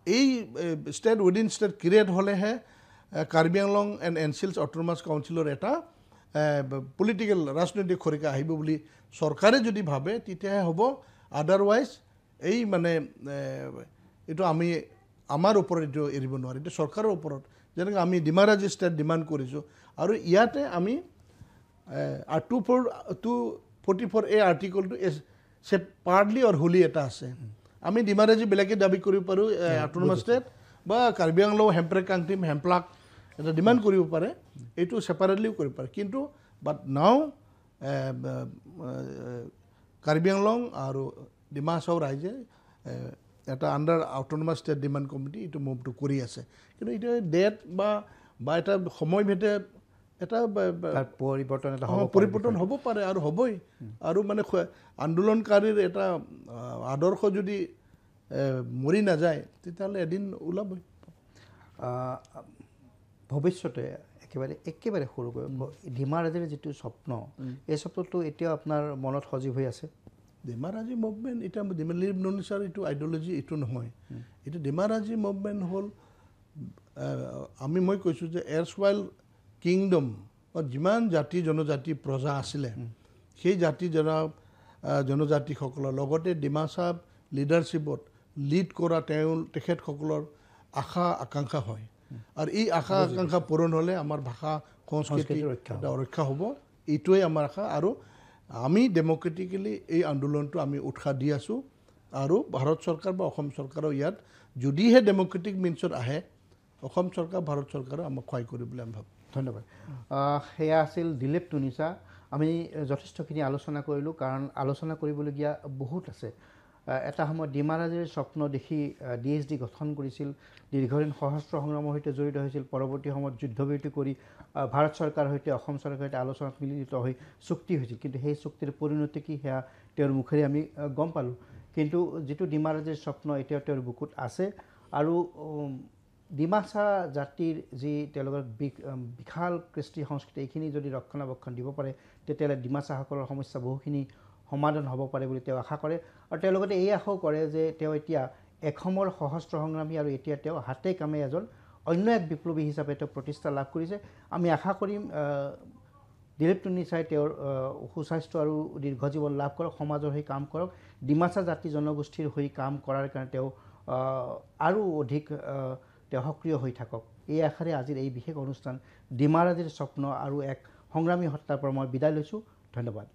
এই ষ্টেট উইদিন ষ্টেট ক্ৰিয়েট হ'লেহে কাৰ্বি আংলং এণ্ড এনচিলছ অট'নমাছ কাউন্সিলৰ এটা পলিটিকেল ৰাজনৈতিক খৰিকা আহিব বুলি চৰকাৰে যদি ভাবে তেতিয়াহে হ'ব আদাৰৱাইজ এই মানে এইটো আমি আমাৰ ওপৰত এইটো এৰিব নোৱাৰি এইটো চৰকাৰৰ ওপৰত যেনেকৈ আমি ডিমাৰাজী ষ্টেট ডিমাণ্ড কৰিছোঁ আৰু ইয়াতে আমি 244 এই আৰ্টিকলটো পাৰ্টলি আৰু হোলি এটা আছে আমি ডিমাৰাজী বেলেগে দাবী কৰিব পাৰোঁ অট'নমাছ ষ্টেট বা কাৰ্বি আংলং হেম্প্ৰেক কাংটিম হেম্প্লাক এটা ডিমাণ্ড কৰিব পাৰে এইটো ছেপাৰেটলিও কৰিব পাৰে কিন্তু বাট নাও কাৰ্বি আংলং আৰু ডিমা হাছাও ৰাইজে এটা under autonomous state demand committee এইটো মুভটো কৰি আছে কিন্তু এইটো ডেট বা এটা সময় ভেদে এটা পৰিৱৰ্তন হ'ব পাৰে আৰু হ'বই আৰু মানে আন্দোলনকাৰীৰ এটা আদৰ্শ যদি মৰি নাযায় তেতিয়াহ'লে এদিন ওলাবই ভৱিষ্যতে একেবাৰে সৰুকৈ ডিমাৰাজীৰ যিটো স্বপ্ন এই স্বপ্নটো এতিয়াও আপোনাৰ মনত সজীৱ হৈ আছে ডিমাৰাজী মুভমেণ্ট এতিয়া ডিমালিভ ননিচাৰ এইটো আইডিঅ'লজি এইটো নহয় এইটো ডিমাৰাজী মুভমেণ্ট হ'ল মই কৈছোঁ যে এৰছৱাইল কিংডম যিমান জাতি জনজাতি প্ৰজা আছিলে সেই জাতি জনজাতিসকলৰ লগতে ডিমাচা লিডাৰশ্বিপত লিড কৰা তেখেতসকলৰ আশা আকাংক্ষা হয় আৰু এই আশা আকাংক্ষা পূৰণ হ'লে আমাৰ ভাষা সংস্কৃতি ৰক্ষা হ'ব এইটোৱে আমাৰ আশা আৰু আমি ডেম'ক্ৰেটিকেলি এই আন্দোলনটো আমি উৎসাহ দি আছোঁ আৰু ভাৰত চৰকাৰ বা অসম চৰকাৰেও ইয়াত যদিহে ডেম'ক্ৰেটিক মিনছত আহে অসম চৰকাৰ ভাৰত চৰকাৰেও আমাক সহায় কৰিব বুলি আমি ভাবোঁ। ধন্যবাদ। সেয়া আছিল দিলীপ টুনিচা। আমি যথেষ্টখিনি আলোচনা কৰিলোঁ, কাৰণ আলোচনা কৰিবলগীয়া বহুত আছে। এটা সময়ত ডিমাৰাজীৰ স্বপ্ন দেখি DSD গঠন কৰিছিল, দীৰ্ঘদিন সশস্ত্ৰ সংগ্ৰামৰ সৈতে জড়িত হৈছিল, পৰৱৰ্তী সময়ত যুদ্ধবিৰতি কৰি ভাৰত চৰকাৰৰ সৈতে অসম চৰকাৰৰ সৈতে আলোচনাত মিলিত হৈ চুক্তি হৈছিল। কিন্তু সেই চুক্তিৰ পৰিণতি কি সেয়া তেওঁৰ মুখেৰে আমি গম পালোঁ। কিন্তু যিটো ডিমাৰাজীৰ স্বপ্ন এতিয়াও তেওঁৰ বুকুত আছে, আৰু ডিমাচা জাতিৰ যি তেওঁলোকৰ বিশাল কৃষ্টি সংস্কৃতি, এইখিনি যদি ৰক্ষণাবেক্ষণ দিব পাৰে তেতিয়াহ'লে ডিমাচাসকলৰ সমস্যা বহুখিনি সমাধান হ'ব পাৰে বুলি তেওঁ আশা কৰে। আৰু তেওঁ লগতে এই আশাও কৰে যে তেওঁ এতিয়া এসময়ৰ সশস্ত্ৰ সংগ্ৰামী আৰু এতিয়া তেওঁ হাতে কামে এজন অন্য এক বিপ্লৱী হিচাপে তেওঁ প্ৰতিষ্ঠা লাভ কৰিছে। আমি আশা কৰিম দিলীপ টুনিচাই তেওঁৰ সুস্বাস্থ্য আৰু দীৰ্ঘ জীৱন লাভ কৰক, সমাজৰ হৈ কাম কৰক, ডিমাচা জাতি জনগোষ্ঠীৰ হৈ কাম কৰাৰ কাৰণে তেওঁ আৰু অধিক তেওঁ সক্ৰিয় হৈ থাকক। এই আশাৰে আজিৰ এই বিশেষ অনুষ্ঠান ডিমাৰাজীৰ স্বপ্ন আৰু এক সংগ্ৰামী হত্যাৰ পৰা মই বিদায় লৈছোঁ। ধন্যবাদ।